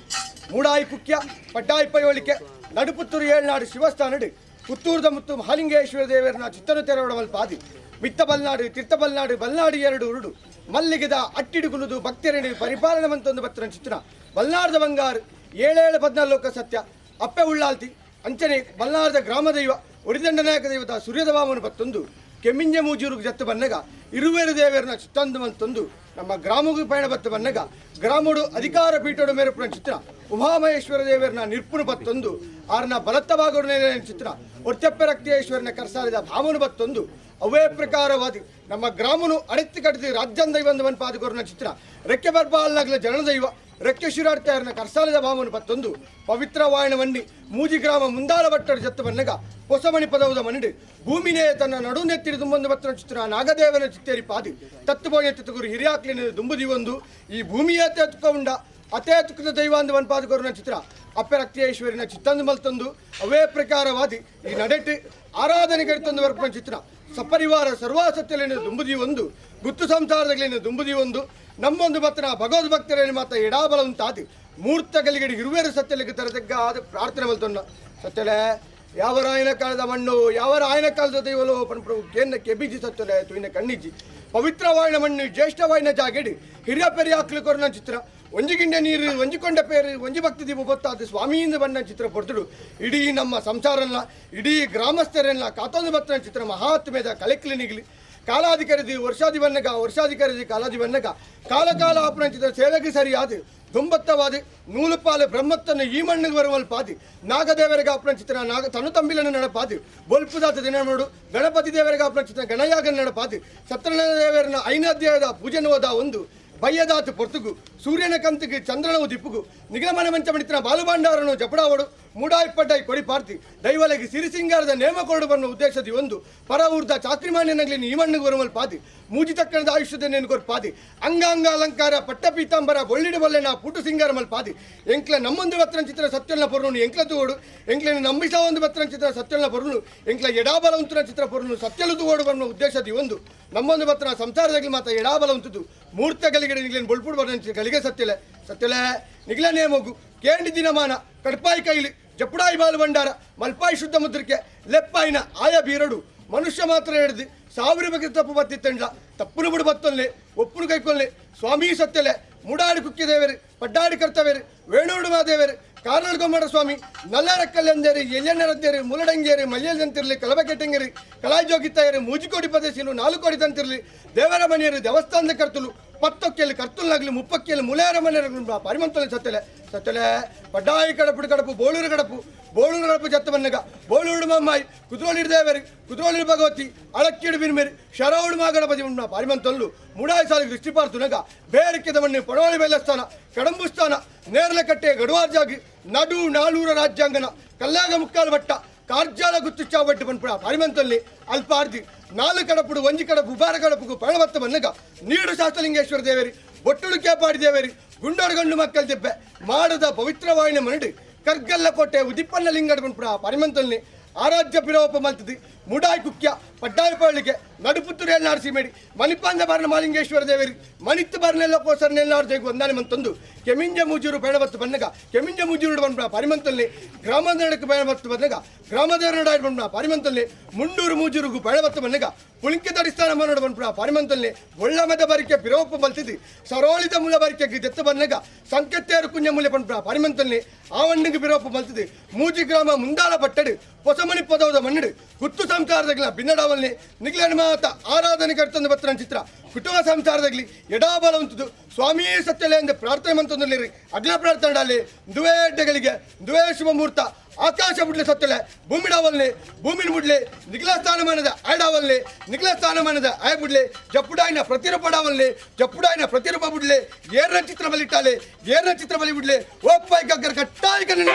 ಮೂಡಾಯಿ ಕುಕ್ಯ ಪಡ್ಡಾಯಿ ಪಯೋಳಿಕೆ ನಡುಪುತ್ತೂರು ಏಳ್ನಾಡು ಶಿವಸ್ಥಾನಡು ಪುತ್ತೂರ್ದ ಮುತ್ತು ಮಹಾಲಿಂಗೇಶ್ವರ ದೇವರನ ಚಿತ್ತನು ತೆರವಡವಲ್ ಪಾದಿ ಮಿತ್ತ ಬಲ್ನಾಡು ತೀರ್ಥ ಬಲ್ನಾಡು ಬಲ್ನಾಡು ಎರಡು ಉರುಡು ಮಲ್ಲಿಗೆದ ಅಟ್ಟಿಡುಗುಲುದು ಭಕ್ತರೇಣಿ ಪರಿಪಾಲನೆ ಮಂತೊಂದು ಭಕ್ತರ ಚಿತ್ರ ಬಲ್ನಾಡ್ದ ಬಂಗಾರು 7-14 ಲೋಕ ಸತ್ಯ ಅಪ್ಪೆ ಉಳ್ಳಾಲ್ತಿ ಅಂಚನೆ ಬಲ್ನಾಡ್ದ ಗ್ರಾಮ ದೈವ ಒಡಿದಂಡ ನಾಯಕ ದೈವದ ಸೂರ್ಯದ ವಾಮನ ಬತ್ತೊಂದು ಕೆಮ್ಮಿಂಜ ಮೂಜೂರು ಜತ್ತು ಬನ್ನಗ ಇರುವೇರು ದೇವರನ ಚಿತ್ತಂದು ಮಂತೊಂದು ನಮ್ಮ ಗ್ರಾಮಗೂ ಪಯಣ ಬತ್ತು ಬನ್ನಗ ಗ್ರಾಮಡು ಅಧಿಕಾರ ಪೀಠೋಡು ಮೇರಪುರ ಚಿತ್ರ ಉಮಾಮಹೇಶ್ವರ ದೇವರನ ನಿರ್ಪುಣ ಬತ್ತೊಂದು ಆರ್ನ ಬಲತ್ತ ಭಾಗಡು ಚಿತ್ರ ಒಟ್ಟೆಪ್ಪೆ ರಕ್ತೇಶ್ವರನ ಕರ್ಸಾಲಿದ ಭಾವನು ಬತ್ತೊಂದು ಅವೇ ಪ್ರಕಾರವಾದಿ ನಮ್ಮ ಗ್ರಾಮನು ಅಡೆತ್ತಿ ಕಟ್ಟಿದ ರಾಜ್ಯನ ದೈವಂದವನ್ ಪಾದಕೋರನ ಚಿತ್ರ ರೆಕ್ಕೆ ಬರ್ಬಾಲ್ನಾಗಲ ಜನದೈವ ರೆಕ್ಕೆ ಶಿರಾಡ್ತಾರನ ಕರ್ಸಾಲಿದ ಭಾವನು ಬತ್ತೊಂದು ಪವಿತ್ರ ವಾಯನವನ್ನಿ ಮೂಜಿ ಗ್ರಾಮ ಮುಂದಾಳ ಬಟ್ಟಡ ಜತ್ತು ಬನ್ನಗ ಹೊಸಮಣಿ ಪದವದ ಮನಿಡು ಭೂಮಿನೇ ತನ್ನ ನಡು ನೆತ್ತಿರಿ ತುಂಬೊಂದು ಬತ್ತನ ಚಿತ್ರ ನಾಗದೇವನ ಚಿತ್ತೇರಿ ಪಾದಿ ತತ್ತುಬೋಯ ತುಗುರು ಹಿರಿಯಾಕ್ಲಿನ ದುಂಬುದಿ ಒಂದು ಈ ಭೂಮಿಯ ತುಕೊಂಡ ಅತೇ ತುಕದ ದೈವಾಂದವನ್ ಪಾದಕೋರನ ಚಿತ್ರ ಅಪ್ಪೆ ರಕ್ತೇಶ್ವರಿನ ಚಿತ್ತಂದು ಮಲ್ತೊಂದು ಅವೇ ಪ್ರಕಾರವಾದಿ ಈ ನಡೆಟ್ಟು ಆರಾಧನೆಗೆ ತಂದು ಬರ್ಪನ ಚಿತ್ರ ಸಪರಿವಾರ ಸರ್ವಾಸತ್ಯಲಿನ ದುಂಬುದಿ ಒಂದು ಗುತ್ತು ಸಂಸಾರದಲ್ಲಿನ ದುಂಬುದಿ ಒಂದು ನಮ್ಮೊಂದು ಭಕ್ತರ ಭಗವದ್ ಭಕ್ತರೇನು ಮಾತ ಎಡಾಬಲ ಉಂಟಾದಿ ಮೂರ್ತಗಳಿಗೆ ಇರುವೇರು ಸತ್ಯಲಿಗೆ ತರದಗ್ಗ ಆದ ಪ್ರಾರ್ಥನೆ ಮಲ್ತೊನ್ನ ಸತ್ಯಲೆ ಯಾವ ರಾಯನ ಕಾಲದ ಮಣ್ಣು ಯಾವ ರಾಯನ ಕಾಲದ ದೈವಲು ಪನ್ಪ್ರಭು ಕೇನ್ನ ಕೆಬಿಜಿ ಸತ್ಯಲೆ ತುಯಿನ ಕಣ್ಣಿಜಿ ಪವಿತ್ರವಾಯಿನ ಮಣ್ಣು ಜ್ಯೇಷ್ಠವಾಯಿನ ಜಾಗೆಡಿ ಹಿರಿಯ ಪೆರಿ ಹಾಕ್ಲಿಕೊರ್ನ ಚಿತ್ರ ಒಂಜಿಗಿಂಡೆ ನೀರು ಒಂಜಿಕೊಂಡ ಪೇರು ಒಂಜಿ ಭಕ್ತಿ ದೀಪ ಗೊತ್ತಾದ ಸ್ವಾಮಿಯಿಂದ ಬಣ್ಣ ಚಿತ್ರ ಪಡ್ತಡು ಇಡೀ ನಮ್ಮ ಸಂಸಾರಲ್ಲ ಇಡೀ ಗ್ರಾಮಸ್ಥರೆಲ್ಲ ಕಾತೊಂದು ಬತ್ತನ ಚಿತ್ರ ಮಹಾತ್ಮೆದ ಕಲೆಕ್ಲಿನಿಗ್ಲಿ ಕಾಲಾಧಿಕಾರಿ ವರ್ಷಾದಿ ಬನ್ನಗ ವರ್ಷಾಧಿಕಾರಿ ಕಾಲಾದಿ ಬನ್ನಗ ಕಾಲ ಕಾಲ ಆಪಣ ಚಿತ್ರ ಸೇವೆಗೆ ಸರಿಯಾದ ದುಂಬತ್ತವಾದಿ ನೂಲುಪಾಲೆ ಬ್ರಹ್ಮತ್ತನ್ನು ಈ ಮಣ್ಣಿಗೆ ಬರುವಲ್ ಪಾದಿ ನಾಗದೇವರಿಗೆ ಆಪಣ ಚಿತ್ರ ನಾಗ ತನು ತಂಬಿಲನ್ನು ನಡಪಾದಿ ಬೋಲ್ಪುದಾತ ದಿನ ನೋಡು ಗಣಪತಿ ದೇವರಿಗೆ ಆಪಣ ಚಿತ್ರ ಗಣಯಾಗನ ನಡಪಾದಿ ಸತ್ಯನಾರಾಯಣ ದೇವರನ್ನ ಐನಾಧ್ಯಾಯದ ಪೂಜೆನ ಹೋದ ಒಂದು ಬಯ್ಯದಾತು ಪೊರ್ತುಗು ಸೂರ್ಯನ ಕಂತಿಗೆ ಚಂದ್ರನವು ದಿಪ್ಪುಗು ನಿಗಮನ ಮಂಚಮಣಿತನ ಬಾಲುಭಾಂಡಾರನು ಜಪಡಾವಡು ಮೂಡಾಯಿ ಪಡ್ಡಾಯಿ ಕೊಡಿ ಪಾರ್ತಿ ದೈವಲೆಗೆ ಸಿರಿಸಿಂಗಾರದ ನೇಮ ಕೊರಡು ಬರುವ ಉದ್ದೇಶದಿ ಒಂದು ಪರ ಊರ್ದ ಚಾಕ್ರಿಮಾನ್ಯನಗ್ಲಿ ಈ ಮಣ್ಣಿಗೆ ಬರುವಲ್ ಪಾದಿ ಮೂಜಿ ತಕ್ಕಣದ ಆಯುಷ್ಯದ ನೆನ್ಕೊರ್ ಪಾದಿ ಅಂಗಾಂಗ ಅಲಂಕಾರ ಪಟ್ಟ ಪೀತಾಂಬರ ಬೊಳ್ಳಿಡು ಬೊಲ್ಲೆನ ಪುಟು ಸಿಂಗಾರ ಮಲ್ ಪಾದಿ ಎಂಕ್ಲ ನಮ್ಮೊಂದು ಭಕ್ತನ ಚಿತ್ರ ಸತ್ಯನ ಪೊರ್ನು ಎಂಕ್ಲ ತೋಡು ಎಂಕ್ಲ ನಂಬಿಸ ಒಂದು ಭಕ್ತನ ಚಿತ್ರ ಸತ್ಯನ ಪೊರ್ನು ಎಂಕ್ಲ ಎಡಾಬಲವಂತನ ಚಿತ್ರ ಪೊರ್ನು ಸತ್ಯಲು ತೋಡು ಬರುವ ಉದ್ದೇಶದಿ ಒಂದು ನಮ್ಮೊಂದು ಭಕ್ತನ ಸಂಸಾರದಲ್ಲಿ ಮಾತ್ರ ಎಡಾಬಲವಂತದ್ದು ಮೂರ್ತಗಳಿಗೆ ನಿಗ್ಲೇನು ಬೊಳ್ಪುಡು ಬರ ಗಳಿಗೆ ಸತ್ಯಲೆ ಸತ್ಯಲೆ ನಿಗ್ಲನೇ ಮಗು ಕೇಂಡಿ ದಿನಮಾನ ಕಡ್ಪಾಯಿ ಕೈಲಿ ಜಪುಡಾಯಿ ಬಾಲು ಭಂಡಾರ ಮಲ್ಪಾಯಿ ಶುದ್ಧ ಮುದ್ರಿಕೆ ಲೆಪ್ಪಾಯಿನ ಆಯ ಬೀರಡು ಮನುಷ್ಯ ಮಾತ್ರ ಹಿಡಿದು 1000 ಬಗ್ಗೆ ತಪ್ಪು ಬತ್ತಿತ್ತಂಡ ತಪ್ಪುನು ಬಿಡು ಬತ್ತೊಲ್ಲೆ ಒಪ್ಪುನು ಕೈಕೊಲ್ಲೆ ಸ್ವಾಮಿ ಸತ್ಯಲೆ ಮುಡಾಡಿ ಕುಕ್ಕಿ ದೇವರು ಪಡ್ಡಾಡಿ ಕರ್ತವೇರು ವೇಣುಡು ಮಾದೇವರು ಕಾರಣಗೊಮ್ಮಡ ಸ್ವಾಮಿ ನಲ್ಲರಕ್ಕಲ್ಲೆಂದೇರಿ ಎಲ್ಲೆನ್ನರದ್ದೇರಿ ಮುಲಡಂಗೇರಿ ಮಲ್ಯದಂತಿರಲಿ ಕಲಬಕೆಟ್ಟಂಗೇರಿ ಕಲಾಜೋಗಿತ್ತಾಯರಿ ಮೂಜಿಕೋಡಿ ಪ್ರದೇಶಲು 4 ಕೋಡಿ ತಂತಿರಲಿ ದೇವರ ಮನೆಯರು ದೇವಸ್ಥಾನದ ಕರ್ತಲು 10 ಕರ್ತುಲ್ನಾಗ್ಲಿ 30 ಮುಲೆಯರ ಮನೆಯರು ಪರಿಮಂತಲೆ ಸತ್ಯಲೆ ಸತ್ಯಲೆ ಪಡ್ಡಾಯಿ ಕಡಪು ಕಡಪು ಬೋಳೂರು ಕಡಪು ಜತ್ತ ಬನ್ನಗ ಬೋಳೂರು ಮಮ್ಮಾಯಿ ಕುದ್ರೋಳಿರು ದೇವರಿ ಕುದ್ರೋಳಿರು ಭಗವತಿ ಅಳಕ್ಕಿಡು ಬಿನ್ಮೇರಿ ಶರೌಡು ಮಾಗಣಪತಿ ಪರಿಮಂತಲ್ಲು ಮುಡಾಯಿ ಸಾಲಿಗೆ ದೃಷ್ಟಿ ಪಾರ್ತುನಗ ಬೇರಿಕೆದ ಮಣ್ಣು ಪಡೋಳಿ ಬೆಲ್ಲಸ್ಥಾನ ಕಡಂಬುಸ್ಥಾನ ನೇರಲಕಟ್ಟೆ ಗಡುವಾರ್ಜಾಗಿ ನಡು ನಾಳೂರ ರಾಜ್ಯಾಂಗನ ಕಲ್ಲಾಗ ಮುಕ್ಕಾಲು ಬಟ್ಟ ಕಾರ್ಜಾಲ ಗುತ್ತು ಚಾವಟ್ಟು ಪನ್ಪುಡ ಪರಿಮಂತಲ್ಲಿ ಅಲ್ಪಾರ್ದಿ 4 ಕಡಪುಡು ಒಂಜಿ ಕಡಪು ಉಪಾರ ಕಡಪು ಪಣವತ್ತ ಬನ್ನಗ ನೀಡು ಶಾಸ್ತ್ರಲಿಂಗೇಶ್ವರ ದೇವರಿ ಬೊಟ್ಟುಳು ಕೇಪಾಡಿ ದೇವರಿ ಗುಂಡೋಡು ಗಂಡು ಮಕ್ಕಳ ದೆಬ್ಬೆ ಮಾಡದ ಪವಿತ್ರವಾಯಿನ ಮನಡು ಕರ್ಗಲ್ಲ ಕೋಟೆ ಉದಿಪ್ಪನ್ನ ಲಿಂಗಡ ಪನ್ಪುಡ ಪರಿಮಂತಲ್ಲಿ ಆರಾಧ್ಯ ಪಿರೋಪ ಮಲ್ತದಿ ಮುಡಾಯಿ ಕುಕ್ಯ ಪಡ್ಡಾಯ ಪಳ್ಳಿಗೆ ನಡುಪುತ್ತೂರು ಎಲ್ಲಾರು ಸೀಮೇಡಿ ಮಣಿಪಾಂದ ಬಾರಿನ ಮಾಲಿಂಗೇಶ್ವರ ದೇವರಿ ಮಣಿತ್ತು ಬಾರಿನೆಲ್ಲ ಕೋಸರ್ನ ಎಲ್ಲಾರು ಜೈಗು ಒಂದಾನೆ ಮಂತೊಂದು ಕೆಮಿಂಜ ಮುಜೂರು ಬೇಣಬತ್ತು ಬನ್ನಗ ಕೆಮಿಂಜ ಮುಜೂರು ಬಂದ ಪರಿಮಂತಲ್ಲಿ ಗ್ರಾಮಾಂತರಕ್ಕೆ ಬೇಣಬತ್ತು ಬನ್ನಗ ಗ್ರಾಮದೇವರ ನಡ ಬಂದ ಪರಿಮಂತಲ್ಲಿ ಮುಂಡೂರು ಮೂಜೂರುಗೂ ಬೇಣಬತ್ತು ಬನ್ನಗ ಪುಳಿಂಕೆ ತಡಿಸ್ತಾನ ಮಾಡೋದು ಬಂದ ಪರಿಮಂತಲ್ಲಿ ಒಳ್ಳಮದ ಬರಿಕೆ ಬಿರೋಪ ಬಲ್ತಿದ್ದು ಸರೋಳಿತ ಮೂಲ ಬರಿಕೆಗೆ ದೆತ್ತ ಬನ್ನಗ ಸಂಕೆತ್ತೇರು ಕುಂಜ ಮೂಲೆ ಬಂದ ಪರಿಮಂತಲ್ಲಿ ಆವಣ್ಣಿಗೆ ಬಿರೋಪ ಬಲ್ತಿದ್ದು ಮೂಜಿ ಗ್ರಾಮ ಮುಂದಾಲ ಪಟ್ಟಡು ಹೊಸಮಣಿ ಪದವದ ಮಣ್ಣಡು ಗುತ್ತು ಸಂಸಾರದಾಗಲ ಬಿನ್ನಡಾವಲ್ಲಿ ನಿಗ್ಲನ ಮಾತ ಆರಾಧನೆ ಕರ್ತಂದು ಬತ್ತನ ಚಿತ್ರ ಕುಟುಂಬ ಸಂಸಾರದಾಗಲಿ ಎಡಾಬಲವಂತದ್ದು ಸ್ವಾಮಿ ಸತ್ಯಲೆ ಎಂದು ಪ್ರಾರ್ಥನೆ ಮಂತಂದಲ್ಲಿ ಅಗ್ಲ ಪ್ರಾರ್ಥನೆ ದುವೇ ಅಡ್ಡೆಗಳಿಗೆ ದುವೇ ಶುಭ ಮುಹೂರ್ತ ಆಕಾಶ ಬಿಡ್ಲೆ ಸತ್ತಲೆ ಭೂಮಿಡಾವಲ್ಲಿ ಭೂಮಿನ ಬಿಡ್ಲೆ ನಿಗ್ಲ ಸ್ಥಾನಮಾನದ ಆಡಾವಲ್ಲಿ ನಿಗ್ಲ ಸ್ಥಾನಮಾನದ ಆಯ ಬಿಡ್ಲೆ ಜಪ್ಪುಡಾಯಿನ ಪ್ರತಿರೂಪಡಾವಲ್ಲಿ ಜಪ್ಪುಡಾಯಿನ ಪ್ರತಿರೂಪ ಬಿಡ್ಲೆ ಏರ್ನ ಚಿತ್ರ ಬಲಿಟ್ಟಾಲೆ ಏರ್ನ ಚಿತ್ರ ಬಲಿ ಬಿಡ್ಲೆ ಓಪ್ಪಾಯಿ ಗಗ್ಗರ ಕಟ್ಟಾಯಿ ಕಣ್ಣ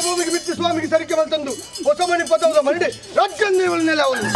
ಭೂಮಿಗೆ ಬಿತ್ತಿ ಸ್ವಾಮಿಗೆ ಸರಿಕೆ ಬಂತಂದು ಹೊಸ ಮನೆ ಪದವದ ಮರಡಿ ರಾಜ್ಯ ನೆಲ ಅವನು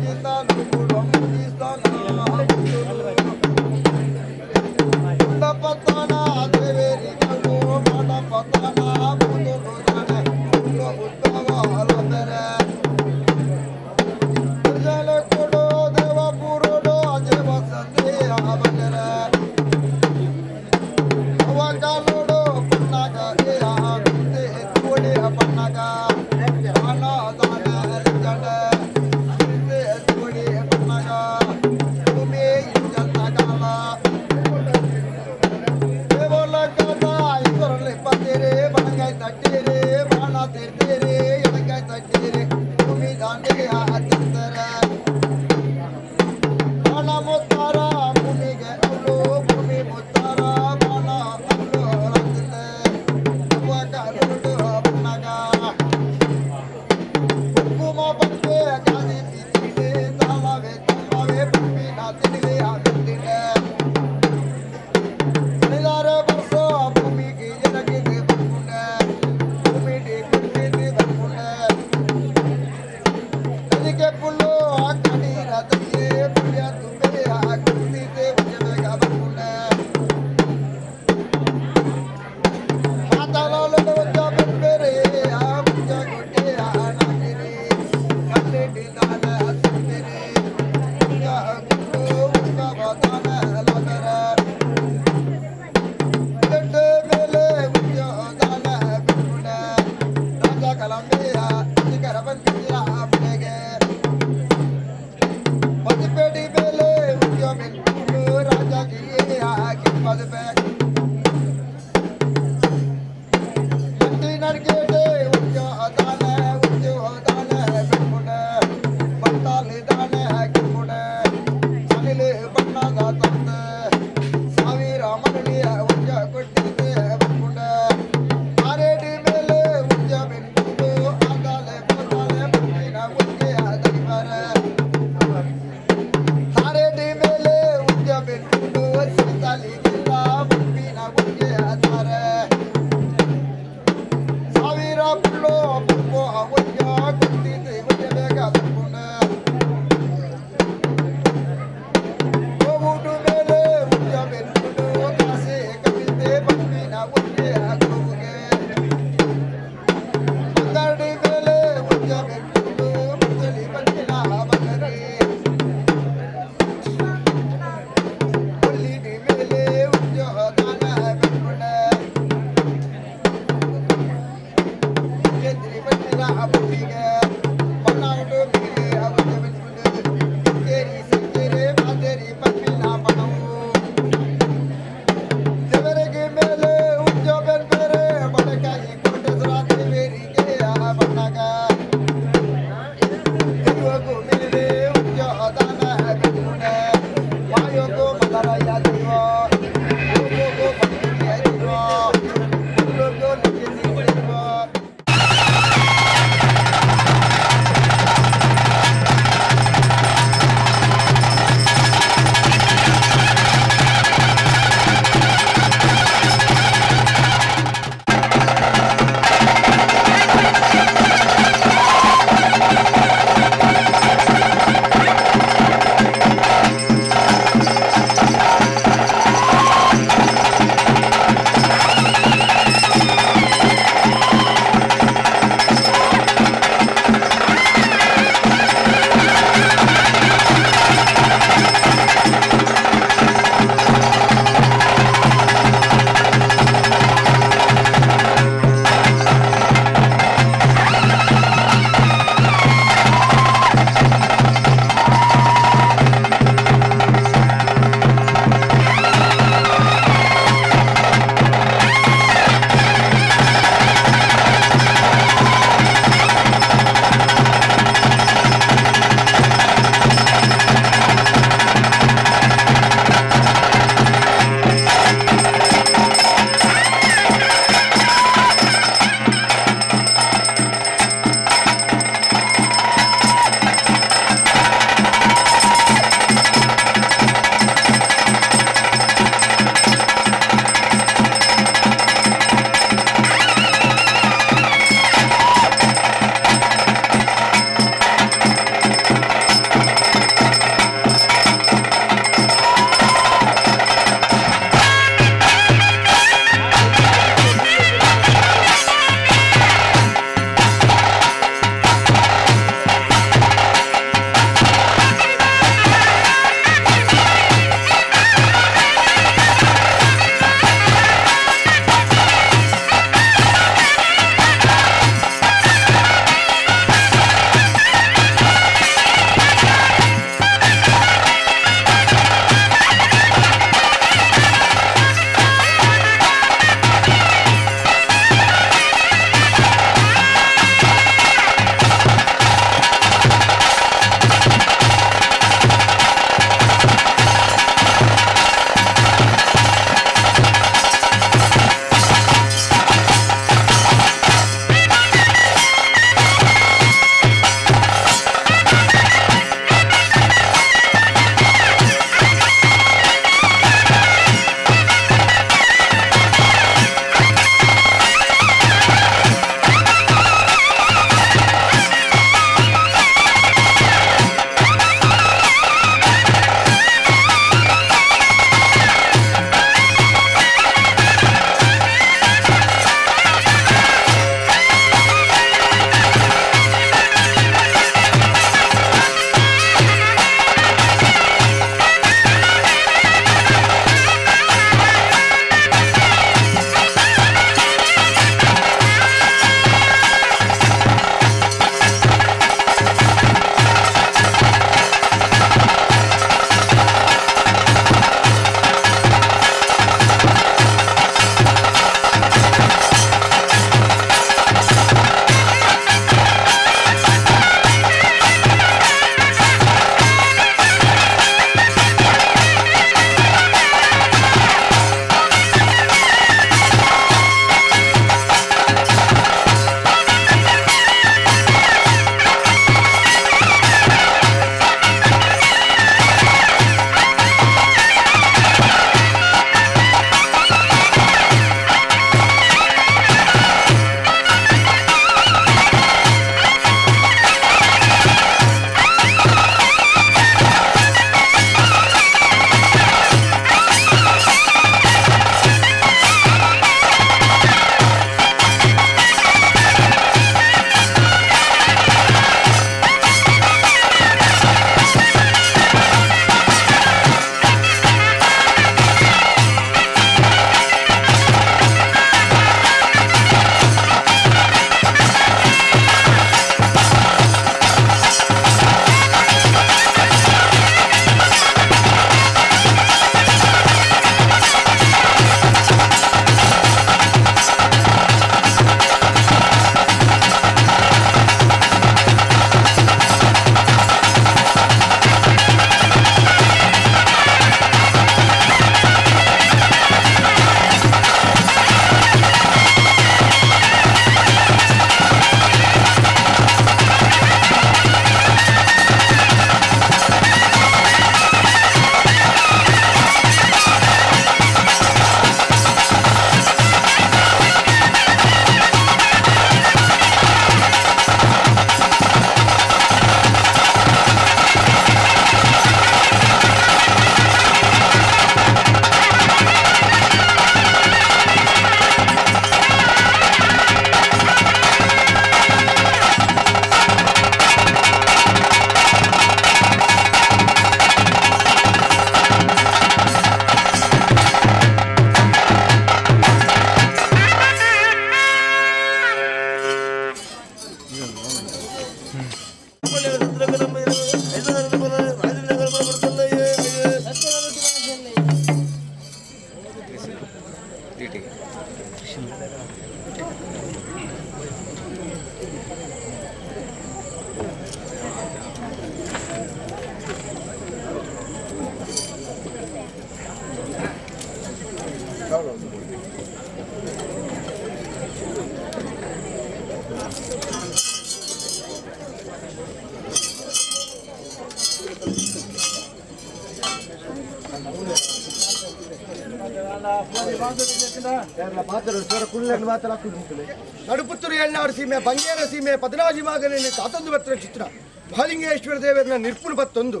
ನಡುಪುತ್ತೂರು ಎಳ್ನಾಡು ಸೀಮೆ ಬಂಗೇರ ಸೀಮೆ ಪದನಾಜಿ ಮಾಗನೇ ತಾತೊಂದು ಬತ್ತಿನ ಚಿತ್ರ ಮಹಾಲಿಂಗೇಶ್ವರ ದೇವರನ್ನ ನಿರ್ಪುಣ ಬತ್ತೊಂದು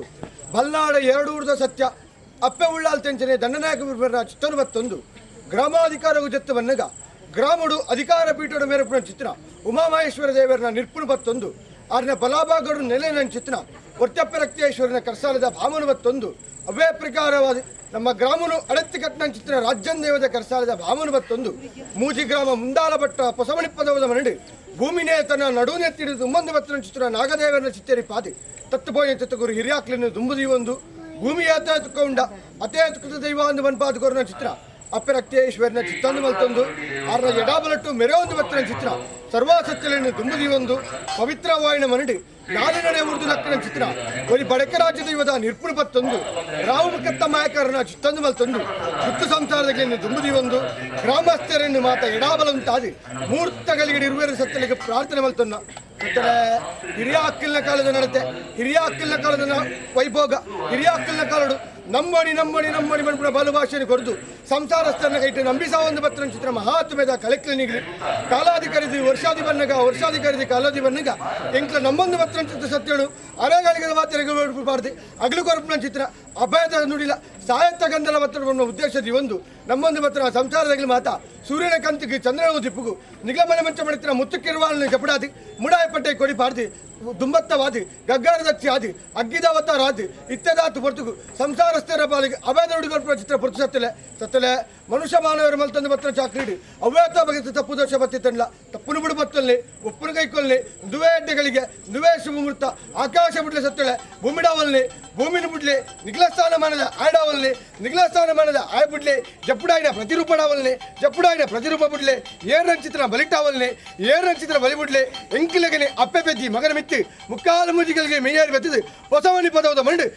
ಬಲ್ನಾಡ ಎರಡು ಊರ್ದ ಸತ್ಯ ಅಪ್ಪೆ ಉಳ್ಳಾಲ್ ತೆಂಚನೆ ದಂಡನಾಯಕ ಚಿತ್ತನು ಬತ್ತೊಂದು ಗ್ರಾಮಾಧಿಕಾರವು ಜತ್ತು ಬನ್ನಗ ಗ್ರಾಮಡು ಅಧಿಕಾರ ಪೀಠದ ಮೇರಪುಣ ಚಿತ್ರ ಉಮಾಮಹೇಶ್ವರ ದೇವರನ್ನ ನಿರ್ಪುಣ ಬತ್ತೊಂದು ಆರ್ನ ಬಲಾಭಾಗಡು ನೆಲೆ ನನ್ನ ಚಿತ್ರ ಒಟ್ಟಪ್ಪ ರಕ್ತೇಶ್ವರನ ಕರ್ಸಾಲದ ಭಾಮನು ಬತ್ತೊಂದು ಅವೇ ಪ್ರಕಾರವಾದ ನಮ್ಮ ಗ್ರಾಮನು ಅಡತ್ತಿ ಕಟ್ಟನ ಚಿತ್ರ ರಾಜ್ಯನ್ ದೇವದ ಕರ್ಸಾಲದ ಭಾಮನು ಬತ್ತೊಂದು ಮೂಜಿ ಗ್ರಾಮ ಮುಂದಾಲ ಬಟ್ಟ ಪೊಸಮಣಿ ಪದವದ ಮನಡಿ ಭೂಮಿನೇ ತನ್ನ ನಡುನೆತ್ತಿಡಿದು ತುಂಬೊಂದು ಬತ್ತನ ಚಿತ್ರ ನಾಗದೇವರನ ಚಿತ್ತರಿ ಪಾದಿ ತತ್ತುಬೋಯ ತತ್ತಗುರು ಹಿರಿಯಾಕ್ಲಿನ ದುಂಬುದಿ ಒಂದು ಭೂಮಿಯ ತುಕೊಂಡ ಅತೇ ತುಕದ ದೈವ ಒಂದು ಬನ್ಪಾದಗೋರನ ಚಿತ್ರ ಅಪ್ಪೆ ರಕ್ತೇಶ್ವರನ ಚಿತ್ತಂದು ಮಲ್ತೊಂದು ಆರ್ನ ಎಡಾಬಲಟ್ಟು ಮೆರೆಯೊಂದು ಬತ್ತನ ಚಿತ್ರ ಸರ್ವಾಸತ್ಯలను ದುಂಬುದಿ ಒಂದು ಪವಿತ್ರವಾಯಿನ ಮನಡಿ ನಾಲಿನಡೆ ಉರ್ದು ಲಕ್ಕನ ಚಿತ್ರ ಒಂದು ಬಡಕೆ ರಾಜ್ಯ ದೈವದ ನಿರ್ಪುಣ ಬತ್ತೊಂದು ರಾಮಕತ್ತ ಮಾಯಕರನ ಚಿತ್ತಂದು ಮಲ್ತೊಂದು ಸುತ್ತು ಸಂಸಾರದಲ್ಲಿ ದುಂಬುದಿ ಒಂದು ಗ್ರಾಮಸ್ಥರನ್ನು ಮಾತ ಎಡಾಬಲಂತಾದಿ ಮೂರ್ತಗಳಿಗೆ ಇರುವೆರ ಸತ್ತಲಿಗೆ ಪ್ರಾರ್ಥನೆ ಮಲ್ತೊನ್ನ ಸತ್ತಲೆ ಹಿರಿಯ ಅಕ್ಕಿಲಿನ ಕಾಲದ ನಡತೆ ಹಿರಿಯ ಅಕ್ಕಿಲಿನ ಕಾಲದ ವೈಭೋಗ ಹಿರಿಯ ಅಕ್ಕಿಲಿನ ಕಾಲಡು ನಮ್ಮಣಿ ನಮ್ಮಣಿ ನಮ್ಮಣಿ ಮನ್ಪುಣ ಬಲು ಭಾಷೆಯನ್ನು ಕೊಡ್ದು ಸಂಸಾರಸ್ಥರನ್ನ ಕೈಟ್ಟು ನಂಬಿಸಾ ಒಂದು ಬತ್ತನ ಚಿತ್ರ ಮಹಾತ್ಮೆದ ಕಲೆಕ್ಲಿನಿಗ್ಲಿ ಕಾಲಾಧಿಕಾರಿದಿ ವರ್ಷಾದಿ ಬನ್ನಗ ವರ್ಷಾಧಿಕಾರಿದಿ ಕಾಲಾದಿ ಬನ್ನಗ ಎಂಕ್ಲ ನಮ್ಮೊಂದು ಬತ್ತನ ಚಿತ್ರ ಸತ್ಯಳು ಅರೆಗಳಿಗೆ ವಾರ್ತೆಗಳು ಬಾರ್ದು ಅಗ್ಲು ಕೊರಪನ ಚಿತ್ರ ಅಭಯದ ನುಡಿಲ ಸಾಹಿತ್ಯ ಗಂಧಲ ಬತ್ತನ ಉದ್ದೇಶದಿ ಒಂದು ನಮ್ಮೊಂದು ಬತ್ತನ ಸಂಸಾರದಲ್ಲಿ ಮಾತಾ ಸೂರ್ಯನ ಕಂತಿಗೆ ಚಂದ್ರನ ದಿಪ್ಪುಗು ನಿಗಮನ ಮಂಚ ಮಡಿತ್ರ ಮುತ್ತಕ್ಕಿರುವಾಳನ್ನು ಜಪಡಾದಿ ಮುಡಾಯ ಪಟ್ಟೆ ಕೊಡಿ ಪಾರ್ದಿ ದುಂಬತ್ತವಾದಿ ಗಗ್ಗಾರದಚ್ಚಿ ಆದಿ ಅಗ್ಗಿದಾವತಾರಾದಿ ಇತ್ಯದಾತು ಹೊರತುಗು ಸಂಸಾರಸ್ಥರ ಪಾಲಿಗೆ ಅಭೇದ ನುಡಿಗೊಳ್ಪುವ ಚಿತ್ರ ಪುರ್ತು ಸತ್ತಲೆ ಮನುಷ್ಯ ಮಾನವರು ಮಲ್ತಂದು ಬತ್ತನ ಚಾಕ್ರೀಡಿ ಅವ್ಯಾತ ಬಗೆತ ತಪ್ಪು ದೋಷ ಬತ್ತಿತ್ತಲ್ಲ ತಪ್ಪುನು ಬಿಡು ಬತ್ತಲ್ಲಿ ಒಪ್ಪುನು ಕೈಕೊಲ್ಲಿ ದುವೇ ಅಡ್ಡೆಗಳಿಗೆ ದುವೇ ಶುಭ ಮುಹೂರ್ತ ಆಕಾಶ ಬಿಡ್ಲೆ ಸತ್ತಳೆ ಭೂಮಿಡಾವಲ್ಲಿ ಭೂಮಿನ ಬಿಡ್ಲೆ ನಿಗ್ಲಸ್ಥಾನ ಮಾನದ ಆಯ್ಡಾವಲ್ಲಿ ನಿಗ್ಲಸ್ಥಾನ ಮಾನದ ಆಯ್ ಬಿಡ್ಲೆ ಜಪ್ಪುಡಾಯಿನ ಪ್ರತಿರೂಪಡಾವಲ್ಲಿ ಜಪ್ಪುಡಾಯಿನ ಪ್ರತಿರೂಪ ಬಿಡ್ಲೆ ಏರ್ ಚಿತ್ರ ಬಲಿಟ್ಟಾವಲ್ಲಿ ಏರ್ ಚಿತ್ರ ಬಲಿ ಬಿಡ್ಲೆ ಎಂಕಿಲಗನೆ ಅಪ್ಪೆ ಬೆದ್ದಿ ಮಗನ ಮಿತ್ತಿ ಮುಕ್ಕಾಲು ಮುಜಿಗಳಿಗೆ ಮೇಯರ್ ಬೆತ್ತಿದ್ದು ಹೊಸವನಿ ಪದವದ ಮಂಡು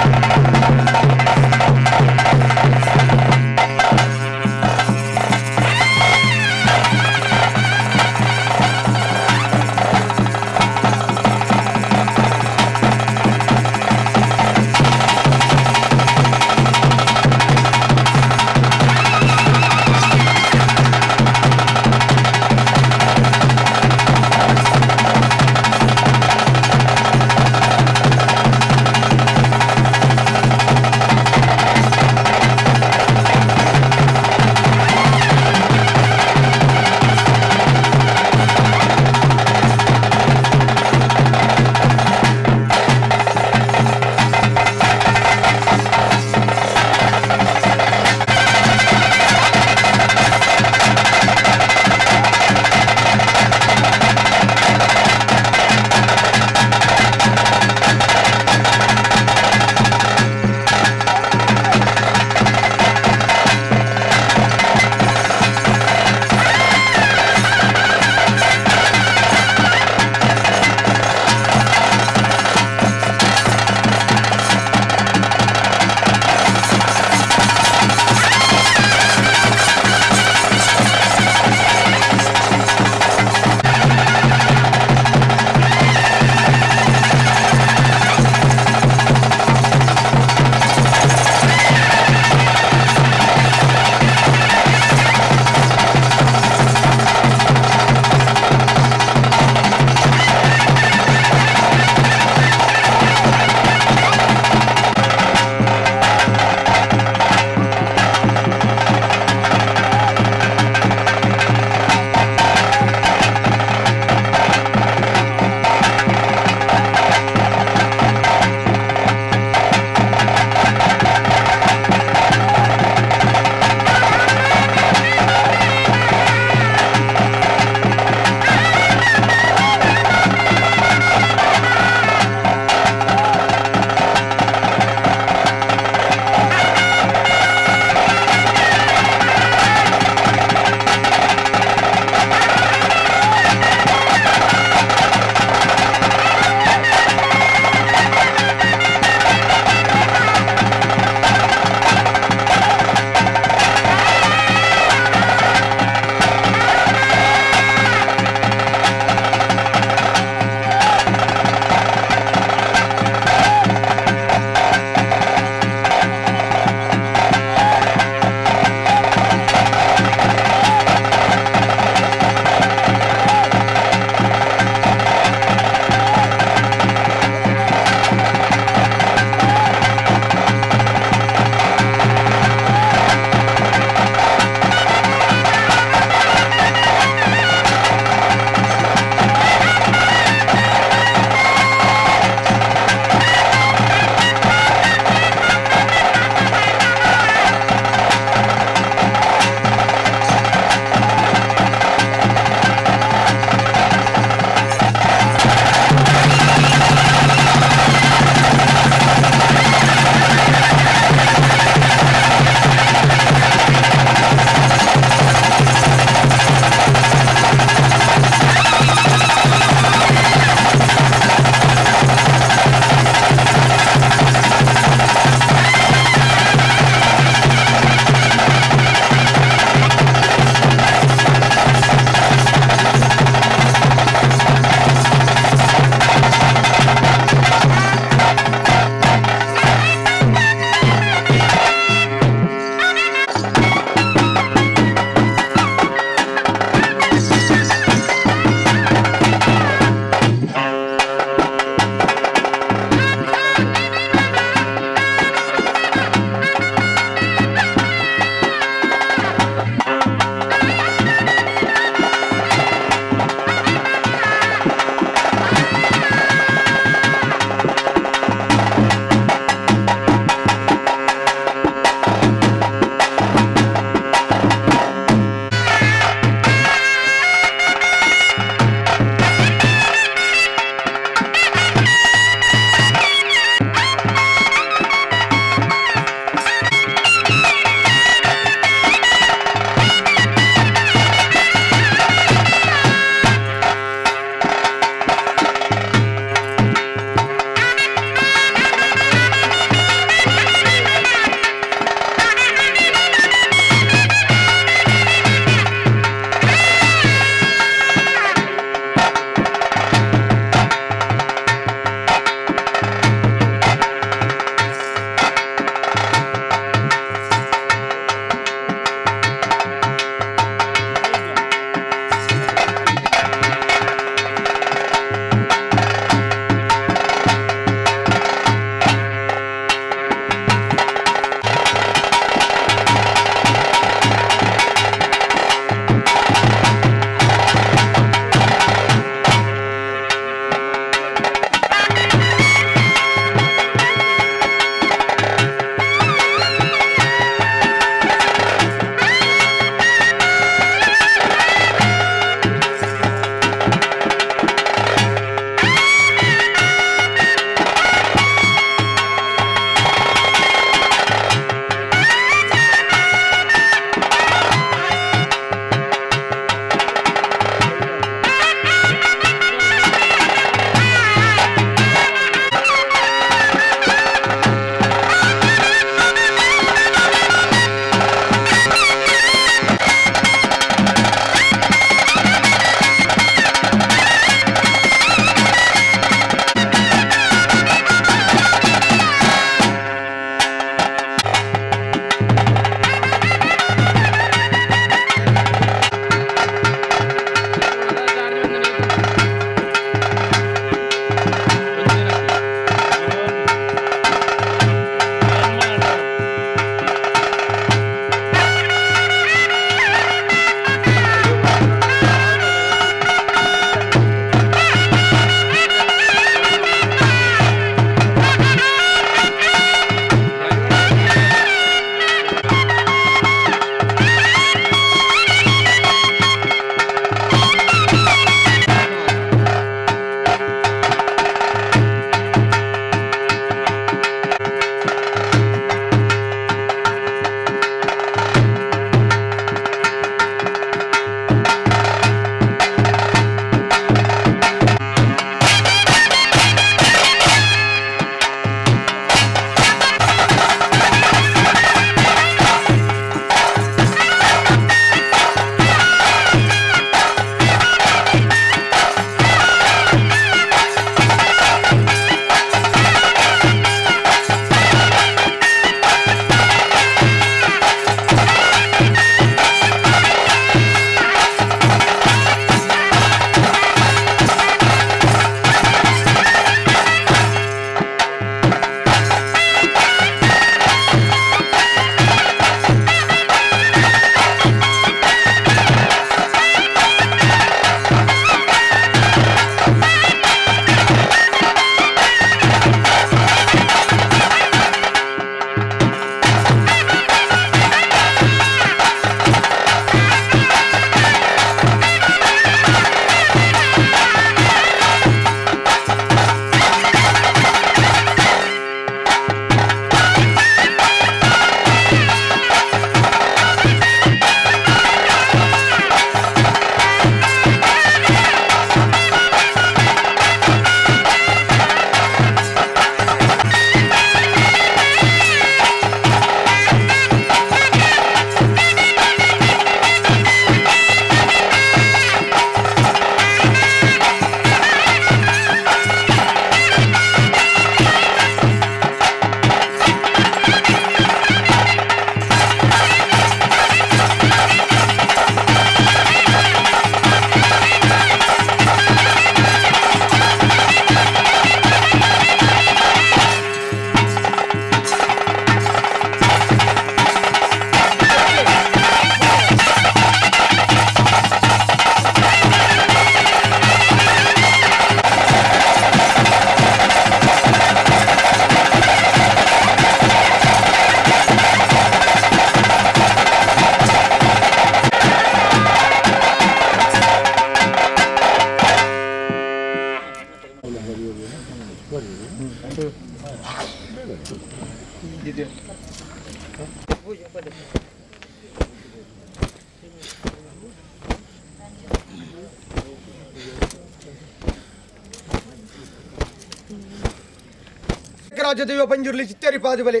ಬಡಕರಾಜ ದೈವ ಪಂಜುರ್ಲಿ ಚಿತ್ತರಿ ಪಾದುಬಲೆ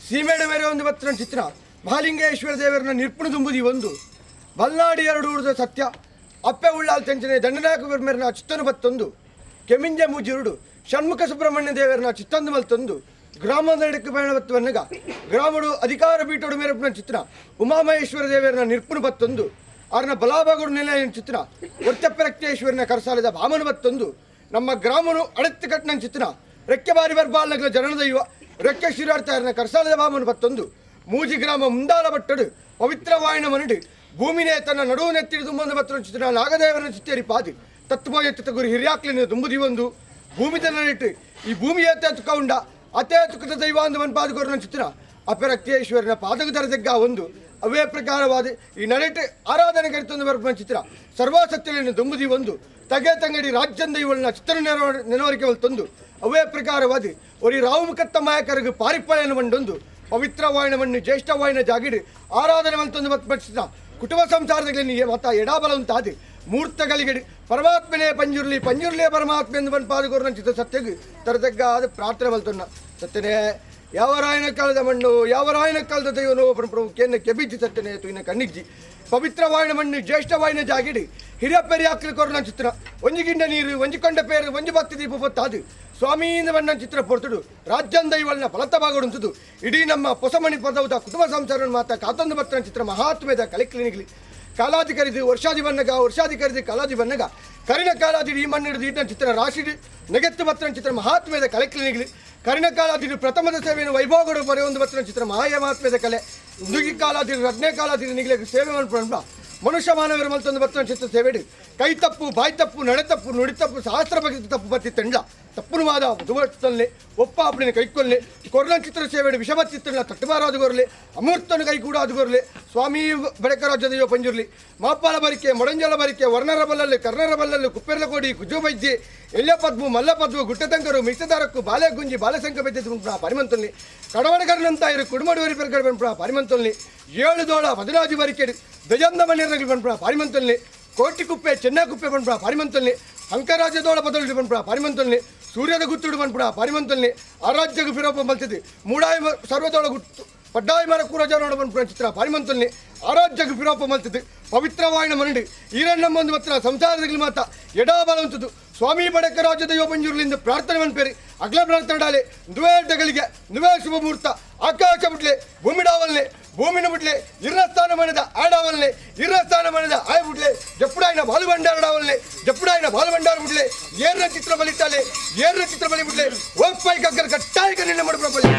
ಸೀಮೆಡೆ ಮೇರೆ ಒಂದು ಬತ್ತಿನ ಚಿತ್ರ ಮಹಾಲಿಂಗೇಶ್ವರ ದೇವರನ್ನ ನಿರ್ಪುಣ ತುಂಬುದಿ ಒಂದು ಬಲ್ನಾಡಿ ಎರಡು ಉಳಿದ ಸತ್ಯ ಅಪ್ಪೆ ಉಳ್ಳಾಲ್ ತೆಂಚನೆ ದಂಡನಾಯಕ ಮೇರನ ಚಿತ್ತನು ಬತ್ತೊಂದು ಕೆಮಿಂಜೆ ಮೂಜಿರುಡು ಷಣ್ಮುಖ ಸುಬ್ರಹ್ಮಣ್ಯ ದೇವರನ್ನ ಚಿತ್ತಂದು ಮಲ್ತೊಂದು ಗ್ರಾಮದ ನಡಕ್ಕೆ ಬಯಣ ಬತ್ತವನ್ನಗ ಗ್ರಾಮಡು ಅಧಿಕಾರ ಪೀಠೋಡು ಮೇರಪ್ಪನ ಚಿತ್ರ ಉಮಾಮಹೇಶ್ವರ ದೇವರನ್ನ ನಿರ್ಪುಣ ಬತ್ತೊಂದು ಅವ್ರನ್ನ ಬಲಾಭಾಗುಡು ನೆಲೆಯ ಚಿತ್ರ ಒರ್ತಪ್ಪರಕ್ತೇಶ್ವರನ ಕರಸಾಲದ ಭಾಮನ ಬತ್ತೊಂದು ನಮ್ಮ ಗ್ರಾಮನು ಅಡತ್ತು ಕಟ್ಟಿನ ಚಿತ್ರ ರೆಕ್ಕೆ ಬಾರಿ ಬರ್ಬಾಲ್ನಗಲ ಜನನದೈವ ರೆಕ್ಕೆ ಶಿರಾಡ್ತಾರನ ಕರಸಾಲದ ಭಾಮನ ಬತ್ತೊಂದು ಮೂಜಿ ಗ್ರಾಮ ಮುಂದಾಲ ಬಟ್ಟಡು ಪವಿತ್ರವಾಯಿನ ಮನಡು ಭೂಮಿನೇ ತನ್ನ ನಡುವು ನೆತ್ತಿಡಿ ತುಂಬೊಂದು ಬತ್ತನ ಚಿತ್ರ ನಾಗದೇವರನ ಚಿತ್ತೇರಿ ಪಾದಿ ತತ್ವಯ ಗುರಿ ಹಿರಿಯಾಕ್ಲಿನ ತುಂಬುದಿ ಒಂದು ಭೂಮಿ ತನ್ನಿಟ್ಟು ಈ ಭೂಮಿಯ ತುಕೌಂಡ ಅತೇ ತುಕದ ದೈವ ಅಂದು ಪಾದಗೊರನ ಚಿತ್ರ ಅಪರಕ್ತೇಶ್ವರನ ಪಾದಕ ದರದೆಗ್ಗ ಒಂದು ಅವೇ ಪ್ರಕಾರವಾದ ಈ ನಡೆಟ್ಟು ಆರಾಧನೆ ಕರಿತೊಂದು ಬರ್ಪನ ಚಿತ್ರ ಸರ್ವಸತ್ಯಗಳನ್ನು ತುಂಬುದಿ ಒಂದು ತಗೆ ತಂಗಡಿ ರಾಜ್ಯಂದ ಇವಳನ್ನ ಚಿತ್ರ ನೆನವರಿಕೆ ತಂದು ಅವೇ ಪ್ರಕಾರವಾದ ಒರಿ ರಾವುಮುಖತ್ತ ಮಾಯಕರಿಗೆ ಪಾರಿಪಾಯನ ಮಂಡೊಂದು ಪವಿತ್ರವಾಯಿನ ಮಣ್ಣು ಜ್ಯೇಷ್ಠವಾಯಿನ ಜಾಗಿಡು ಆರಾಧನೆ ಮಂತೊಂದು ಬರ್ಪಿಸಿದ ಕುಟುಂಬ ಸಂಸಾರದಲ್ಲಿ ಮತ ಎಡಾಬಲ ಉಂಟಾದ ಮೂರ್ತಗಳಿಗೆ ಪರಮಾತ್ಮನೇ ಪಂಜುರ್ಲಿ ಪಂಜುರ್ಲಿಯ ಪರಮಾತ್ಮ ಎಂದು ಬಂದು ಪಾದಗೊರನ ಚಿತ್ರ ಸತ್ಯಗೆ ತರದಗ್ಗ ಆದ ಪ್ರಾರ್ಥನೆ ಬಲ್ತೊನ್ನ ಸತ್ಯನೇ ಯಾವ ರಾಯನ ಕಾಲದ ಮಣ್ಣು ಯಾವ ರಾಯನ ಕಾಲದ ದೈವನೋ ಪ್ರಮುಖೆಯನ್ನು ಕೆಬಿಜ್ಜಿ ಸತ್ಯನೇ ತುಯಿನ ಕಣ್ಣಿಜ್ಜಿ ಪವಿತ್ರವಾಯಿನ ಮಣ್ಣು ಜ್ಯೇಷ್ಠವಾಯಿನ ಜಾಗಿಡಿ ಹಿರಿಯ ಪೇರಿ ಹಾಕಲಿ ಕೊರನ ಚಿತ್ರ ಒಂಜಿಗಿಂಡ ನೀರು ಒಂಜಿಕೊಂಡ ಪೇರು ಒಂಜಿ ಭಕ್ತಿ ದೀಪ ಹೊತ್ತಾದು ಸ್ವಾಮಿಯಿಂದ ಬಣ್ಣ ಚಿತ್ರ ಪೊರ್ತುಡು ರಾಜ್ಯಂದ ಇವಳನ್ನ ಫಲತವಾಗುವಂಥದ್ದು ಇಡೀ ನಮ್ಮ ಹೊಸಮಣಿ ಪದವದ ಕುಟುಂಬ ಸಂಸಾರ ಮಾತ ಕಾತೊಂದು ಬರ್ತನ ಚಿತ್ರ ಮಹಾತ್ಮೆದ ಕಲೆ ಕ್ಲಿನಿಕ್ಲಿ ಕಾಲಾಧಿಕಾರಿದು ವರ್ಷಾದಿ ವರ್ಷಾಧಿಕಾರಿದು ಕಾಲಾದಿ ಬನ್ನಗ ಕರಿನ ಕಾಲಾದಿ ಈ ಮಣ್ಣಿಡಿದು ಇಟ್ಟ ಚಿತ್ರ ರಾಶಿ ನೆಗೆತ್ತು ಬತ್ತನ ಚಿತ್ರ ಮಹಾತ್ಮೆದ ಕಲೆ ಕ್ಲಿನಿಕ್ಲಿ ಕರಿನ ಕಾಲಾದಿ ಪ್ರಥಮದ ಸೇವೆಯನ್ನು ವೈಭವಗಳು ಬರೆಯೊಂದು ಬತ್ತನ ಚಿತ್ರ ಮಹಾತ್ಮೆದ ಕಲೆ ದುಗಿ ಕಾಲಾದಿ ರಡ್ನೇ ಕಾಲಾದಿ ನಿಗಲಿಗೆ ಸೇವೆ ಮಾಡ್ಕೊಂಡ ಮನುಷ್ಯ ಮಾನವರ ಮಲ್ತೊಂದು ಬತ್ತನ ಚಿತ್ರ ಸೇವೆಡು ಕೈ ತಪ್ಪು ಬಾಯಿ ತಪ್ಪು ನಡೆ ತಪ್ಪು ನುಡಿ ತಪ್ಪು ಸಹಸ್ರ ಬಗ್ಗೆ ತಪ್ಪು ಬತ್ತಿ ತಂಡ ತಪ್ಪುನು ಮಾದ ದುವರ್ತಲ್ಲಿ ಒಪ್ಪ ಅಪ್ಪಳಿನ ಕೈಕೊಲ್ಲಿ ಕೊರಲ ಚಿತ್ರ ಸೇವೆಡು ವಿಷಮ ಚಿತ್ರನ ತಟ್ಟಬಾರಾದುಗೊರಲಿ ಅಮೂರ್ತನ ಕೈ ಕೂಡ ಆದುಗೊರಲಿ ಸ್ವಾಮಿ ಬಡಕರಾಜ ದೈವ ಪಂಜುರ್ಲಿ ಮಾಪಾಲ ಬರಿಕೆ ಮೊಡಂಜಲ ಬರಿಕೆ ವರ್ಣರ ಬಲ್ಲಲ್ಲಿ ಕರ್ಣರ ಬಲ್ಲಲ್ಲಿ ಕುಪ್ಪೆರ್ಲ ಕೋಡಿ ಕುಜು ಬೈಜಿ ಎಲ್ಲ ಪದ್ಮು ಮಲ್ಲ ಪದ್ಮು ಗುಟ್ಟತಂಕರು ಮಿಸದಾರಕ್ಕು ಬಾಲೆ ಗುಂಜಿ ಬಾಲಸಂಕ ಬೆದ್ದ ಪರಿಮಂತಲ್ಲಿ ಕಡವಡಗರ್ನಂತ ಇರು ಕುಡುಮಡುವರಿ ಪೆರ್ಗಡೆ ಬಂದ್ಬಿಡ ಪರಿಮಂತಲ್ಲಿ 7 ದೋಳ 14 ಬರಿಕೆ ದಜಂದ ಮಣ್ಣಿರಲಿ ಬಂದ್ಬಿಡ ಪರಿಮಂತಲ್ಲಿ ಕೋಟಿ ಕುಪ್ಪೆ ಚೆನ್ನ ಕುಪ್ಪೆ ಬಂದ್ಬಿಡ ಪರಿಮಂತಲ್ಲಿ ಅಂಕರಾಜ್ಯದೋಳ ಬದಲು ಬಂದ್ಬಿಡ ಪರಿಮಂತಲ್ಲಿ ಸೂರ್ಯದ ಗುತ್ತುಡು ಬಂದ್ಬಿಡ ಪರಿಮಂತಲ್ಲಿ ಆರಾಜ್ಯಗ ಫಿರೋಪ ಮಲ್ತಿದ್ದು ಮೂಡಾಯಿ ಸರ್ವದೋಳ ಗುತ್ತು ಪಡ್ಡಾಯಿ ಮರ ಕೂರಜ ನೋಡ ಬಂದ್ಬಿಡ ಚಿತ್ರ ಪರಿಮಂತಲ್ಲಿ ಆರಾಜ್ಯಗ ಫಿರೋಪ ಮಲ್ತಿದ್ದು ಪವಿತ್ರವಾಯಿನ ಮನಡಿ ಈರಣ್ಣಮ್ಮಂದು ಮಾತ್ರ ಸಂಸಾರದಲ್ಲಿ ಮಾತ ಎಡಾಬಲವಂತದ್ದು ಸ್ವಾಮಿ ಬಡಕರಾಜ ದೈವ ಮಂಜೂರ್ಲಿಂದ ಪ್ರಾರ್ಥನೆ ಮನ್ಪೇರಿ ಅಗ್ಲ ಪ್ರಾರ್ಥನೆ ನುವೇ ಅಡ್ಡಗಳಿಗೆ ನುವೇ ಶುಭ ಮುಹೂರ್ತ ಆಕಾಶ ಬಿಟ್ಲೆ ಭೂಮಿಡಾವಲ್ಲೆ ಭೂಮಿನ ಬಿಟ್ಲೆ ಇರ್ರಸ್ಥಾನ ಮನದ ಆಡಾವಲ್ಲೆ ಇರ್ರಸ್ಥಾನ ಮನದ ಆಯ ಬಿಟ್ಲೆ ಜಪ್ಪುಡಾಯಿನ ಬಾಲು ಭಂಡಾರಡಾವಲ್ಲೆ ಜಪ್ಪುಡಾಯಿನ ಬಾಲು ಭಂಡಾರ ಬಿಟ್ಲೆ ಏರ್ನ ಚಿತ್ರ ಬಲಿಟ್ಟಾಲೆ ಏರ್ನ ಚಿತ್ರ ಬಲಿ ಬಿಟ್ಲೆ ಒಪ್ಪಾಯಿ ಕಗ್ಗರ ಕಟ್ಟಾಯಿ ಕಣ್ಣಿನ ಮಾಡ್ಬಿಡಪ್ಪಲ್ಲಿ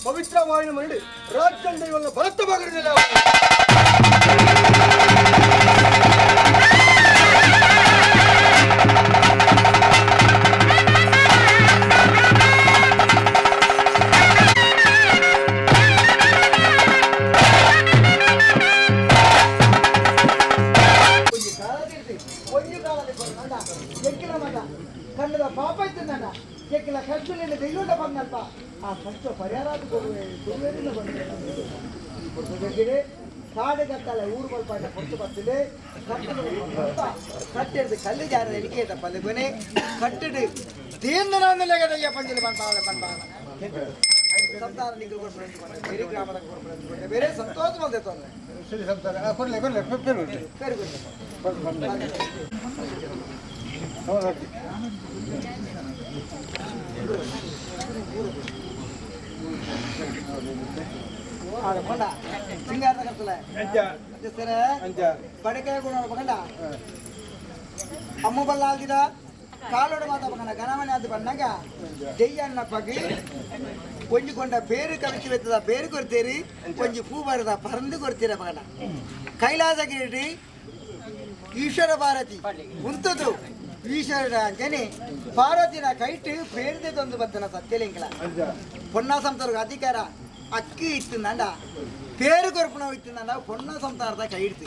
ಪವಿತ್ರವಾಯಿನ ಮರಳಿ ರಾಜ್ಯ ದೈವಗಳ ಬಲತ್ತ ಭಾಗದಲ್ಲಿ ಕನ್ನಡ ಪಾಪ ಇತ್ತು ನನ್ನ ಕೆಕ್ಕಿಲ ಖರ್ಚುಲಿಂದ ಬೆಂಗಳೂರ ಬಂದಲ್ಪ ಆ ಖರ್ಚು ಪರಿಹಾರ ಬಂದಿದೆ ಕಾಡು ಕತ್ತಲ್ಲ ಊರು ಬಲ್ಪಾಟ ಕೊಟ್ಟು ಬರ್ತಿದೆ ಕಟ್ಟಿಡ್ದು ಕಲ್ಲು ಜಾರದ ಎಡಿಕೆ ಪಲ್ಲೆ ಕೊನೆ ಕಟ್ಟಿಡು ದೇಂದನಯ್ಯ ಪಂಜಲಿ ಸಂತಾನ ನಿಗ್ರು ಕೊಡ್ಬಿಟ್ಟು ಬೇರೆ ಗ್ರಾಮದ ಕೊಡ್ಬಿಟ್ಟು ಬೇರೆ ಸಂತೋಷ ಬಂದಿತ್ತು ಅಂದ್ರೆ ಸರಿ ಸಂತಾನ ಕೊಡ್ಲೆ ಕೊಡ್ಲೆ ಪೇರು ಹೌದು ಪಂಡ ಸಿಂಗಾರದ ಕರ್ತಲ ಸರ ಬಡಕಾಯ ಗುಣ ಪಂಡ ಅಮ್ಮ ಬಲ್ಲ ಆಲ್ದಿದ ಕಾಲೋಡ ಮಾತ ಪಂಡ ಗಣಮನೆ ಆದ ಬಂದಾಗ ದೆಯ್ಯನ್ನ ಪಗಿ ಕೊಂಡ ಬೇರು ಕವಿಸಿ ಬೆತ್ತದ ಬೇರು ಕೊಡ್ತೀರಿ ಕೊಂಚ ಪೂ ಬರದ ಪರಂದು ಕೊಡ್ತೀರ ಪಂಡ ಕೈಲಾಸಗಿರಿ ಈಶ್ವರ ಭಾರತಿ ಉಂತದು ಈಶ್ವರ ಅಂಜನೆ ಪಾರ್ವತಿನ ಕೈಟ್ ಬೇರ್ದೆ ತಂದು ಬತ್ತನ ಸತ್ಯಲಿಂಗಲ ಪೊನ್ನ ಸಂತರ್ಗ ಅಧಿಕಾರ ಅಕ್ಕಿ ಇತ್ತು ನಂಡ పేరు కొరపున ఇచ్చిందన్న పొన్న సంతారద కైడ్తి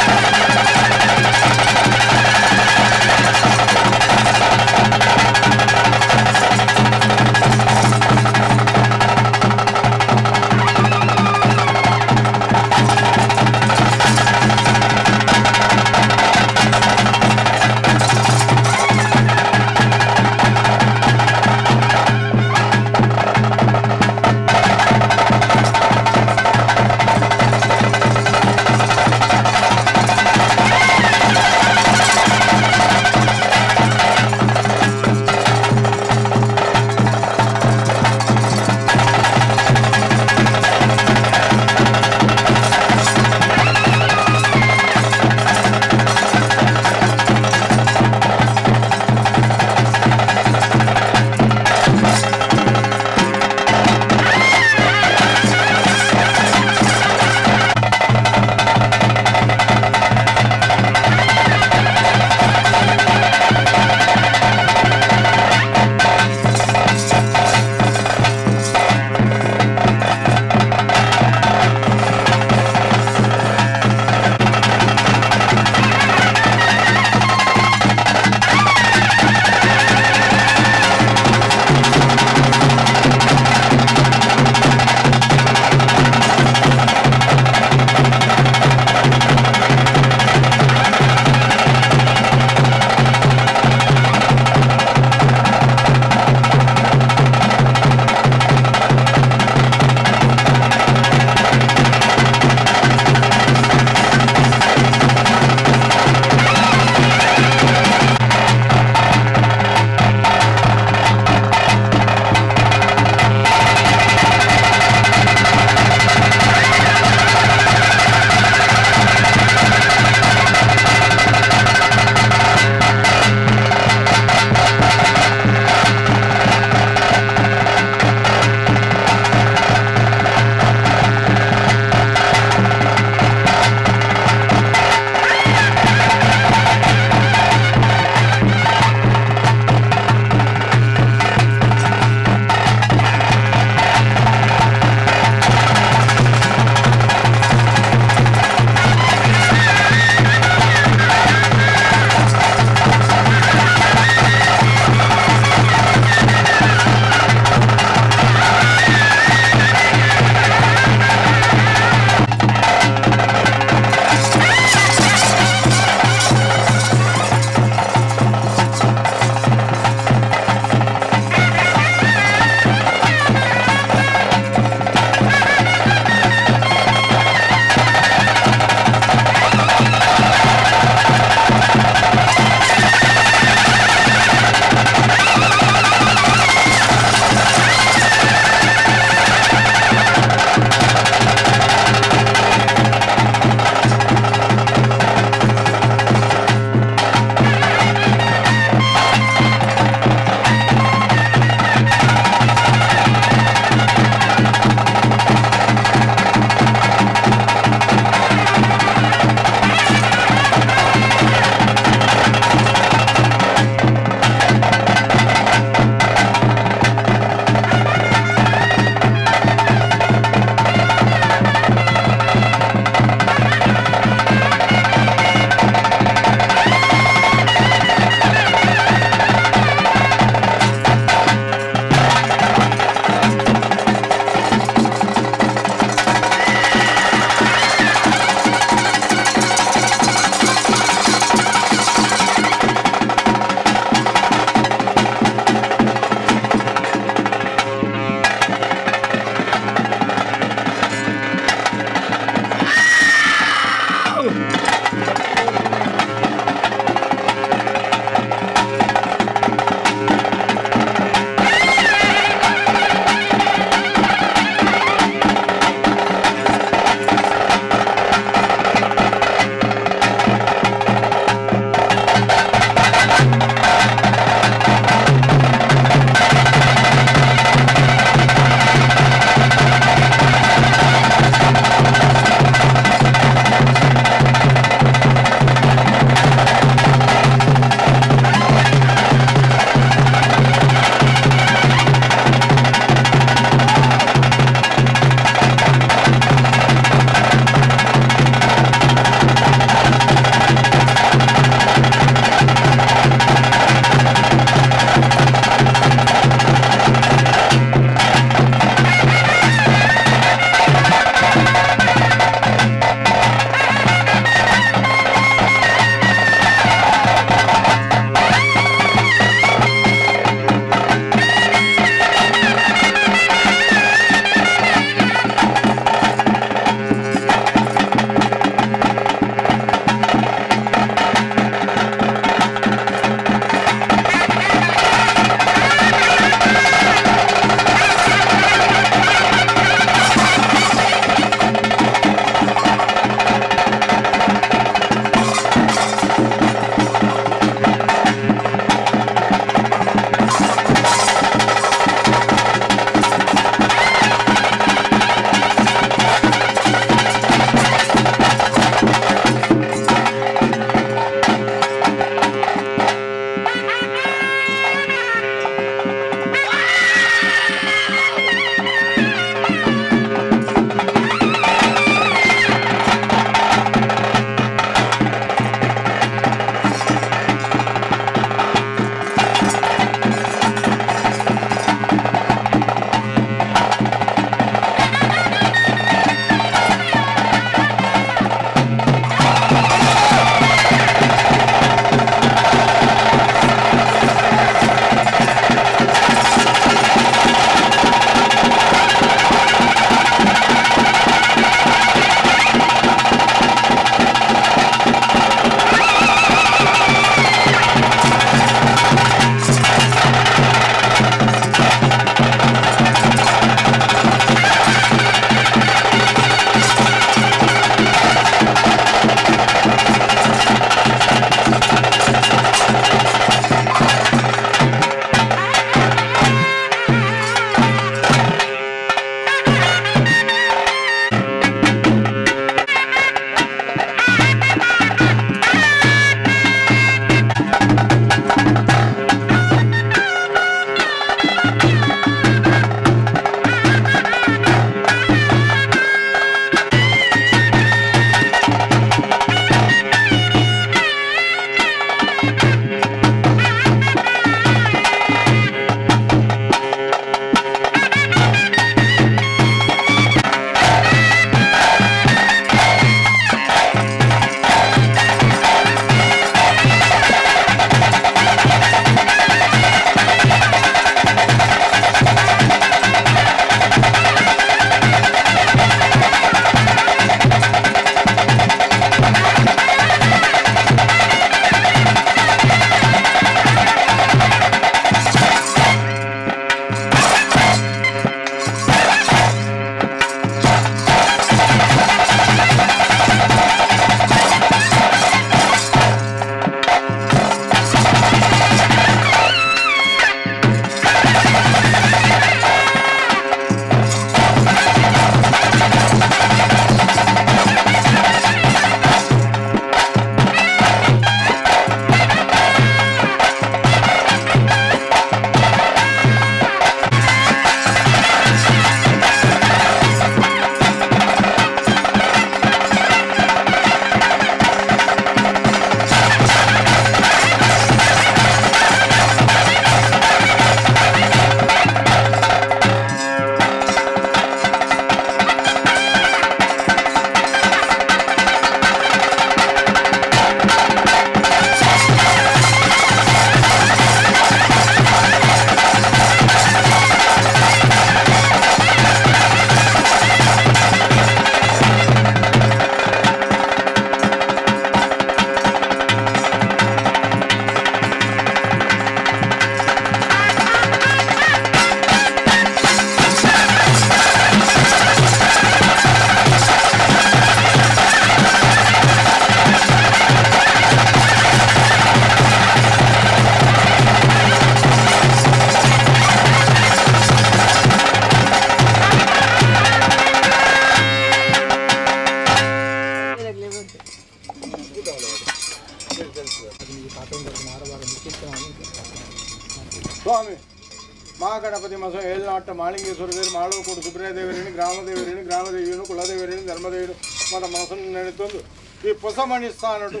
ಗಣಪತಿ ಮಾಸ ಏಳ್ನಾಟ ಮಾಳಿಂಗೇಶ್ವರ ದೇವರು ಮಾಳೋಕೋಡು ಸುಬ್ರಹ ದೇವರೇನು ಗ್ರಾಮದೇವಿಯನ್ನು ಕುಲದೇವರೇನು ಧರ್ಮದೇವರು ಮತ್ತು ಮನಸ್ಸನ್ನು ನೆನೆತಂದು ಈ ಪೊಸಮಣಿ ಸ್ಥಾನಡು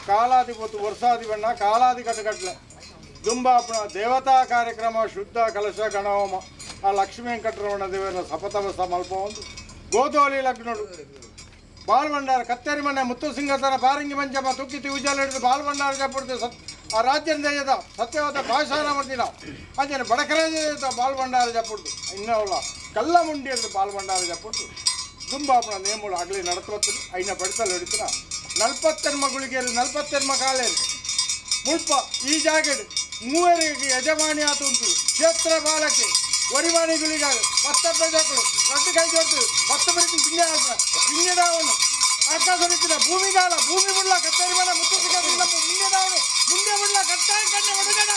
ಕಾಲಾದಿ ಪೊತ್ತು ವರ್ಷಾದಿ ಬಣ್ಣ ಕಾಲಾದಿ ಕಟ್ಟಗಟ್ಲೆ ದುಂಬಾಪಣ ದೇವತಾ ಕಾರ್ಯಕ್ರಮ ಶುದ್ಧ ಕಲಶ ಗಣಹೋಮ ಆ ಲಕ್ಷ್ಮೀ ವೆಂಕಟರಮಣ ದೇವರ ಸಪತವಸ ಮಲ್ಪ ಒಂದು ಗೋಧೋಲಿ ಲಗ್ನಡು ಬಾಲ್ಭಂಡಾರ ಕತ್ತೇರಿ ಮನೆ ಮುತ್ತು ಸಿಂಗತನ ಪಾರಂಗಿ ಮಂಜಮ್ಮ ತುಕ್ಕಿತಿ ಉಜ್ಜಾಲ ಹಿಡಿದು ಬಾಲ್ಭಂಡಾರ ಜಪಡ್ತು ಆ ರಾಜ್ಯದ ದಯದ ಸತ್ಯವಾದ ಭಾಷಾನ ಮಾಡ್ತೀವಿ ಅಂಜನೆ ಬಡಕರಾಜ ಬಾಲ್ಭಂಡಾರ ಜಪಡ್ದು ಇನ್ನವಲ್ಲ ಕಲ್ಲ ಮುಂಡಿಯದ್ದು ಬಾಲ್ಭಂಡಾರ ಜಪಡ್ದು ದುಂಬಾಪಣ ನೇಮುಳು ಆಗಲಿ ನಡತವತ್ತು ಐನ ಪಡಿಸಲು ಹಿಡಿತನ ನಲ್ಪತ್ತೆರ್ಮ ಗುಳಿಗೆರು ನಲ್ಪತ್ತೆರ್ಮ ಕಾಲೇರು ಮುಲ್ಪ ಈ ಜಾಗಡು ಮೂವರಿಗೆ ಯಜಮಾನಿ ಆತು ಉಂಟು ಕ್ಷೇತ್ರ ಬಾಲಕ್ಕೆ ಒರಿವಾಣಿ ಗುಳಿಗಾಗ 10 ಪ್ರಜೆಗಳು ರೊಟ್ಟಿ ಕೈ ಜೋಡ್ತು 10 ಬರೀತಿ ಬಿಂಡೆ ಬಿಂಡೆಡಾವನು ಆಕಾಶ ಹೊಡಿತಿನ ಭೂಮಿಗಾಲ ಭೂಮಿ ಬಿಡ್ಲ ಕತ್ತೇರಿ ಮನೆ ಮುತ್ತು ಸಿಗಲ್ಲ ಮುಂಡೆಡಾವನು ಮುಂದೆ ಬಿಡ್ಲ ಕಟ್ಟಾಯ ಕಣ್ಣೆ ಒಡಗಡ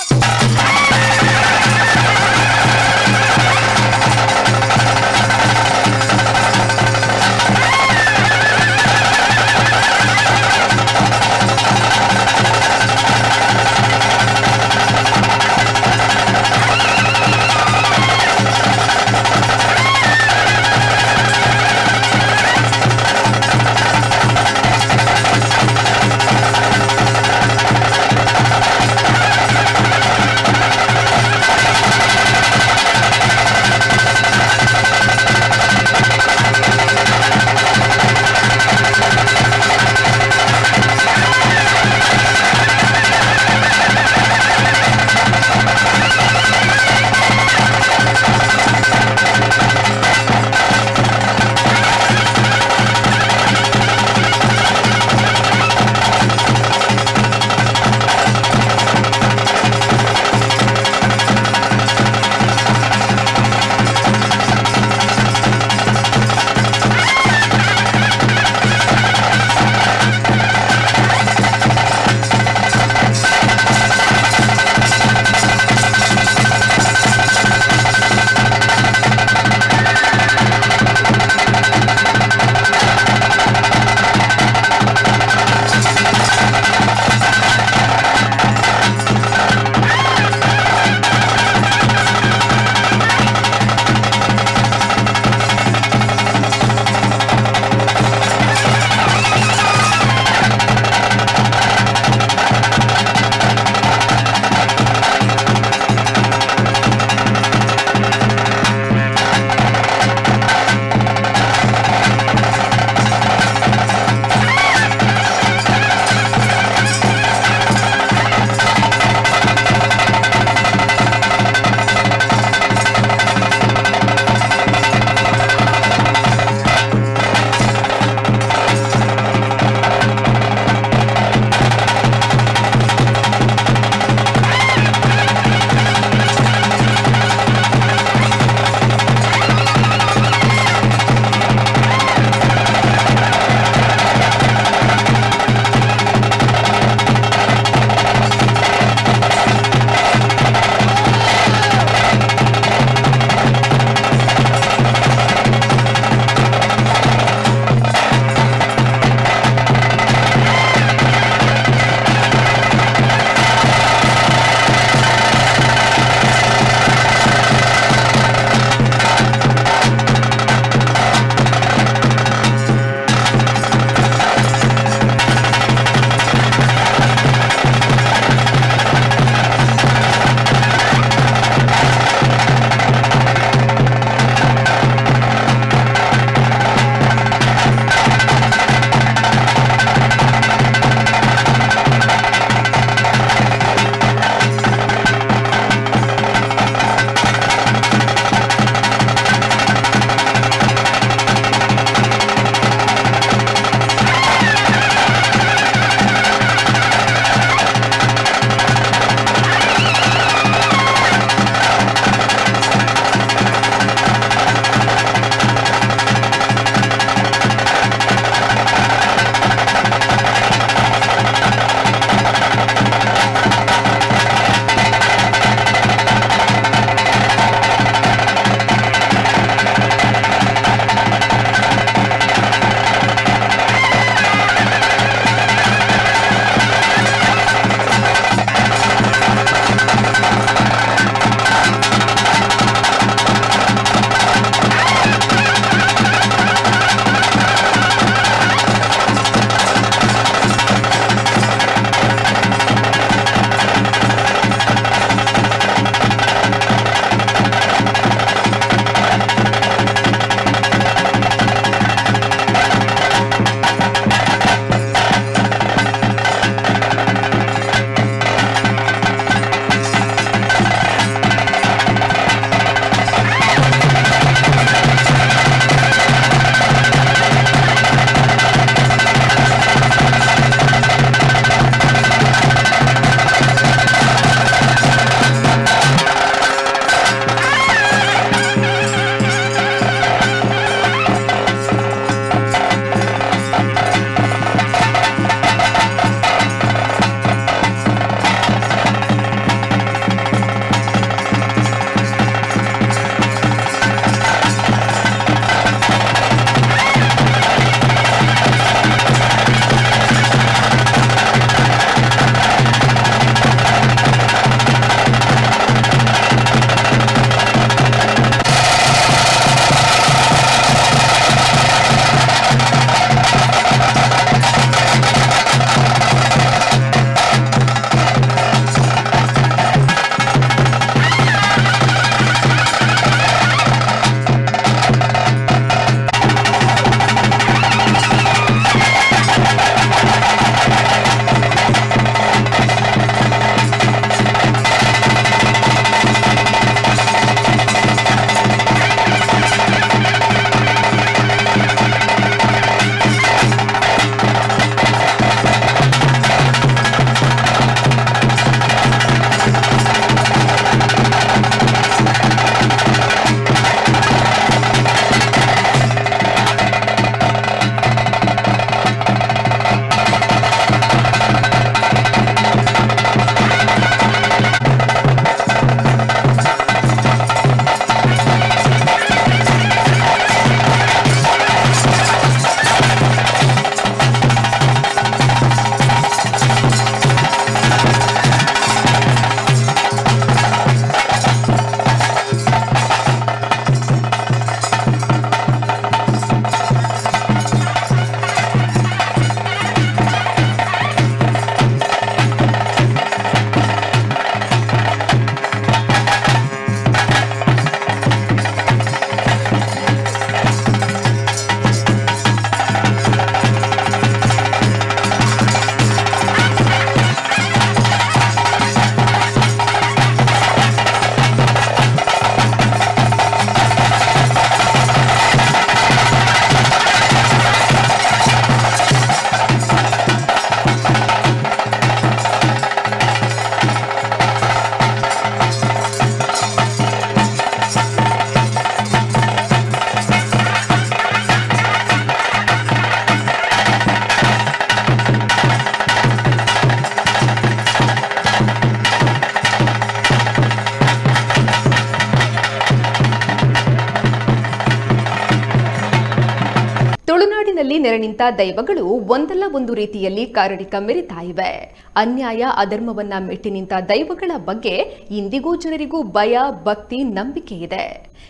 ತುಳುನಾಡಿನಲ್ಲಿ ನೆರೆ ನಿಂತ ದೈವಗಳು ಒಂದಲ್ಲ ಒಂದು ರೀತಿಯಲ್ಲಿ ಕರಡಿಕ ಮೆರಿತಾ ಇವೆ. ಅನ್ಯಾಯ ಅಧರ್ಮವನ್ನ ಮೆಟ್ಟಿ ನಿಂತ ದೈವಗಳ ಬಗ್ಗೆ ಇಂದಿಗೂ ಜನರಿಗೂ ಭಯ, ಭಕ್ತಿ, ನಂಬಿಕೆ ಇದೆ.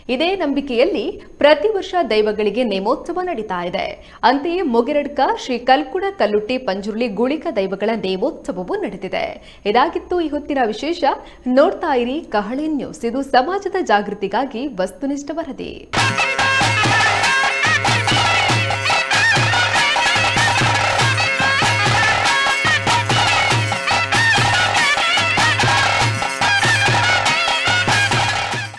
ಇದೇ ನಂಬಿಕೆಯಲ್ಲಿ ಪ್ರತಿ ವರ್ಷ ದೈವಗಳಿಗೆ ನೇಮೋತ್ಸವ ನಡೀತಾ ಇದೆ. ಅಂತೆಯೇ ಮೊಗೆರಡ್ಕ ಶ್ರೀ ಕಲ್ಕುಡ ಕಲ್ಲುಟ್ಟಿ ಪಂಜುರ್ಲಿ ಗುಳಿಕ ದೈವಗಳ ನೇಮೋತ್ಸವವೂ ನಡೆದಿದೆ. ಇದಾಗಿತ್ತು ಈ ಹೊತ್ತಿನ ವಿಶೇಷ. ನೋಡ್ತಾ ಇರಿ ಕಹಳೆ ನ್ಯೂಸ್. ಇದು ಸಮಾಜದ ಜಾಗೃತಿಗಾಗಿ ವಸ್ತುನಿಷ್ಠ ವರದಿ.